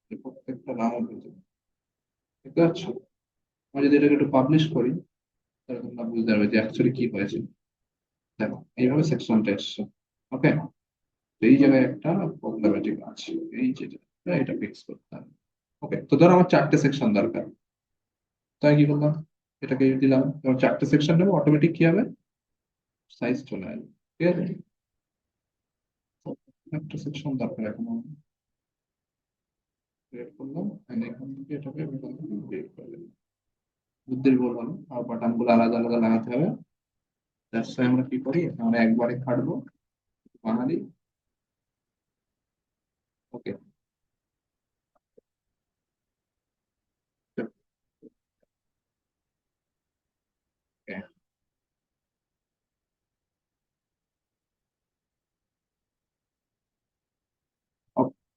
যে প্রত্যেকটা রাউন্ড হয়েছে, দেখতে পাচ্ছ। আমি যদি এটাকে একটু পাবলিশ করি, তাহলে তোমরা বুঝতে পারবে যে অ্যাকচুয়ালি কি হয়েছে। দেখো এইভাবে সেকশনটা এসছে, ওকে। এই জায়গায় একটা প্রবলেমেটিক আছে, এই যেটা, এটা ফিক্স করতে হবে। ওকে, তো ধরো আমার চারটে সেকশন দরকার, তাই কি করলাম, এটাকে দিলাম, এবং চারটে সেকশন নেবো, অটোমেটিক কি হবে, সাইজ চলে আসবে, ঠিক আছে। একটা সেকশন দরকার এখন ক্রিয়েট করলাম, and এখান থেকে এটাকে আমি এখান থেকে ক্রিয়েট করে দিলাম, বুদ্ধির বললাম, আর বাটন গুলো আলাদা আলাদা লাগাতে হবে। দ্যাটস ওয়াই আমরা কি করি, আমরা একবারে কাটবো, বাঙালি, ওকে।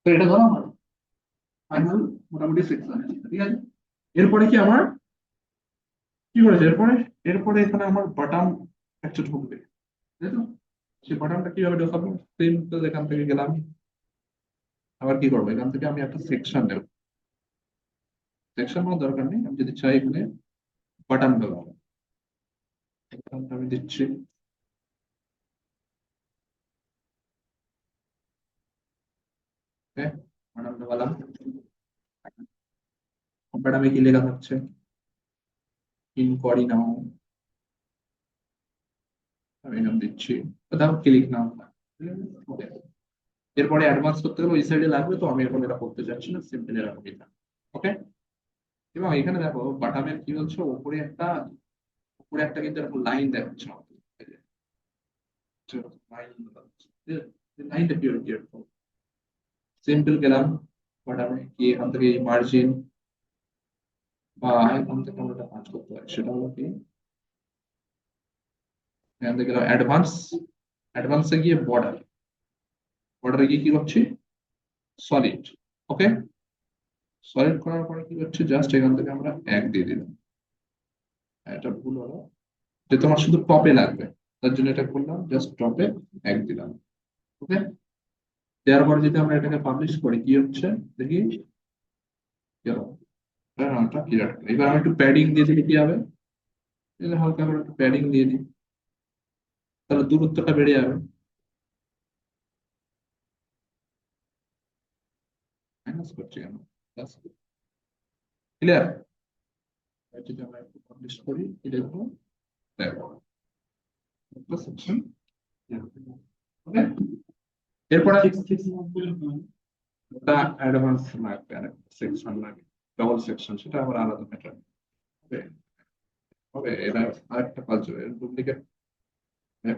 তো এটা ধরো আমার ফাইনাল মোটামুটি সেকশন, ঠিক আছে। এরপরে কি আমার কি করেছে, এরপরে এরপরে এখানে আমার বাটাম একটা ঢুকবে, তাই তো। সেই বাটামটা কিভাবে ঢোকাবো, সিম্পল এখান থেকে গেলাম, আবার কি করবো, এখান থেকে আমি একটা সেকশন নেব, সেকশন নেওয়ার দরকার নেই, আমি যদি চাই এখানে বাটাম ঢোকাবো, বাটামটা আমি দিচ্ছি, বাটাম ঢোকালাম, বাটামে কি লেখা থাকছে, ইনকোয়ারি নাও, আমি নাম দিচ্ছি, দাও ক্লিক নাও। Okay. এরপরে অ্যাডভান্স করতে গেলে ওই সাইডে লাগবে, তো আমি এখন এটা করতে চাচ্ছি না, সিম্পল এরকম এটা, ওকে। এবং এখানে দেখো বাটামের কি হচ্ছে, উপরে একটা কিন্তু এরকম লাইন দেখাচ্ছে আমাদের, লাইনটা কি সিম্পল গেলাম, বাটামে কি এখান থেকে মার্জিন বা এখান থেকে আমরা একটা কাজ করতে পারি, সেটা হলো কি, এখান থেকে গেলাম অ্যাডভান্স, অ্যাডভান্সে গিয়ে বর্ডার, বর্ডারে গিয়ে কি করছি, সলিড। ওকে, সলিড করার পরে কি হচ্ছে, জাস্ট এখান থেকে আমরা এক দিয়ে দিলাম। এটা ভুল হলো, যে তোমার শুধু টপে লাগবে, তার জন্য এটা করলাম, জাস্ট টপে এক দিলাম। ওকে, দেওয়ার পরে যদি আমরা এটাকে পাবলিশ করি কি হচ্ছে দেখি, এবার আমি একটু প্যাডিং দিয়ে দিলে কি হবে, এই যে হালকা করে একটু প্যাডিং দিয়ে দিই, তাহলে দূরত্বটা বেড়ে যাবে। মাইনাস করছি কেন, ক্লিয়ার। যদি আমরা একটু পাবলিশ করি, এটা একটু দেখো সেকশন। ওকে, এরপরে ওটা অ্যাডভান্স লাগবে, আর সেকশন লাগে, ডবল সেকশন, সেটা আবার আলাদা ম্যাটার হবে। হবে এটা আরেকটা কাজ, ডুপ্লিকেট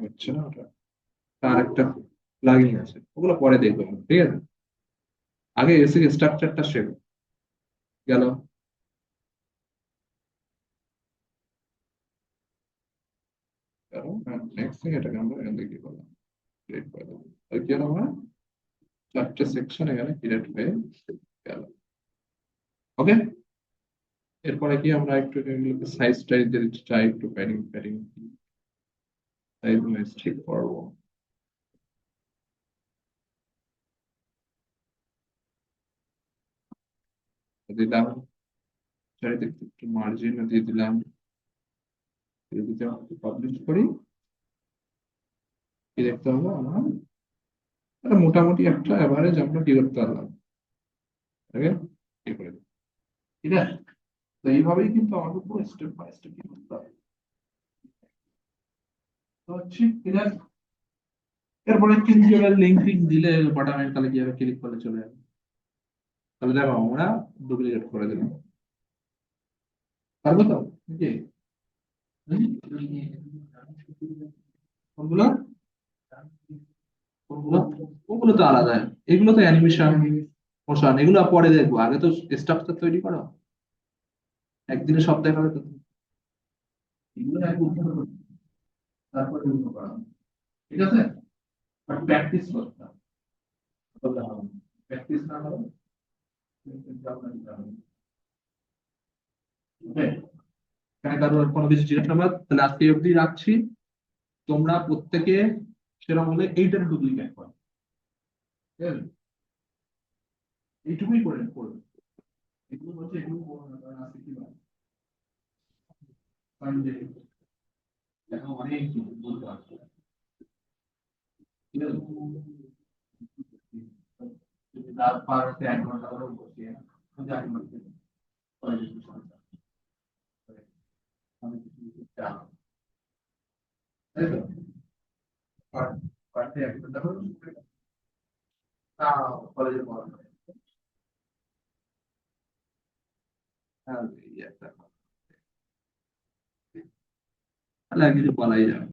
হচ্ছে না ওটা, আর একটা প্লাগইন আছে, ওগুলো পরে দেখবো আমরা, ঠিক আছে। আগে এসে স্ট্রাকচারটা শেখো, গেল। নেক্সট থিং এটাকে আমরা এখান থেকে কি করলাম, ক্রিয়েট করে দেবো। আর কি হলো, আমরা চারটে সেকশন এখানে ক্রিয়েট হয়ে গেল। ওকে, এরপরে কি আমরা একটু সাইজ টাইজ দিতে চাই, একটু প্যাডিং প্যাডিং সাইজ ঠিক করবো, দিলাম। চারিদিকে একটু মার্জিন দিয়ে দিলাম। যদি পাবলিশ করি কি দেখতে হবে, আমরা একটা মোটামুটি একটা অ্যাভারেজ আমরা কি করতে পারলাম, এটাকে কি করে দিই, ঠিক আছে। তো এইভাবেই কিন্তু আমাকে পুরো স্টেপ বাই স্টেপ কি করতে হবে, তো হচ্ছে ঠিক আছে। এরপরে কিন্তু এবার লিঙ্ক টিঙ্ক দিলে বাটামে, তাহলে কি হবে, ক্লিক করলে চলে যাবে। তাহলে দেখো আমরা ডুপ্লিকেট করে দিলাম, পারবো তো নাকি? কোনগুলো, কোনগুলো? ওগুলো তো আলাদা, এগুলো তো অ্যানিমেশন, মোশন, এগুলো পরে দেখবো, আগে তো স্ট্রাকচার তৈরি করো, একদিনে সব দেখাবে তো, এগুলো আগে উদ্ধার করো, তারপরে এগুলো করা, ঠিক আছে। বাট প্র্যাকটিস করতে হবে, প্র্যাকটিস না হলে কিন্তু আপনার দিতে হবে। ওকে, এখানে কারোর কোনো কিছু জিজ্ঞাসাবাদ, তাহলে আজকে এই অবধি রাখছি। তোমরা প্রত্যেকে সেরকম হলে এইটার ডুপ্লিকেট করো, ঠিক আছে? এইটুকুই করে করবে, এগুলো বলছে এগুলো করো না, কারণ আজকে কি বার, সানডে, এখন অনেক কিছু বলতে পারছো, ঠিক আছে। যদি রাত পার হতে 1 ঘন্টা ধরেও বসিয়ে জানি না, পরে কিছু সমস্যা হবে, আমি কিছু কিছু চাপ, তাই তো, পার ডে 1 ঘন্টা করে তা কলেজে পড়ানো হয়। হ্যাঁ, এই একটা, তাহলে আর কিছু বলাই যাবে না।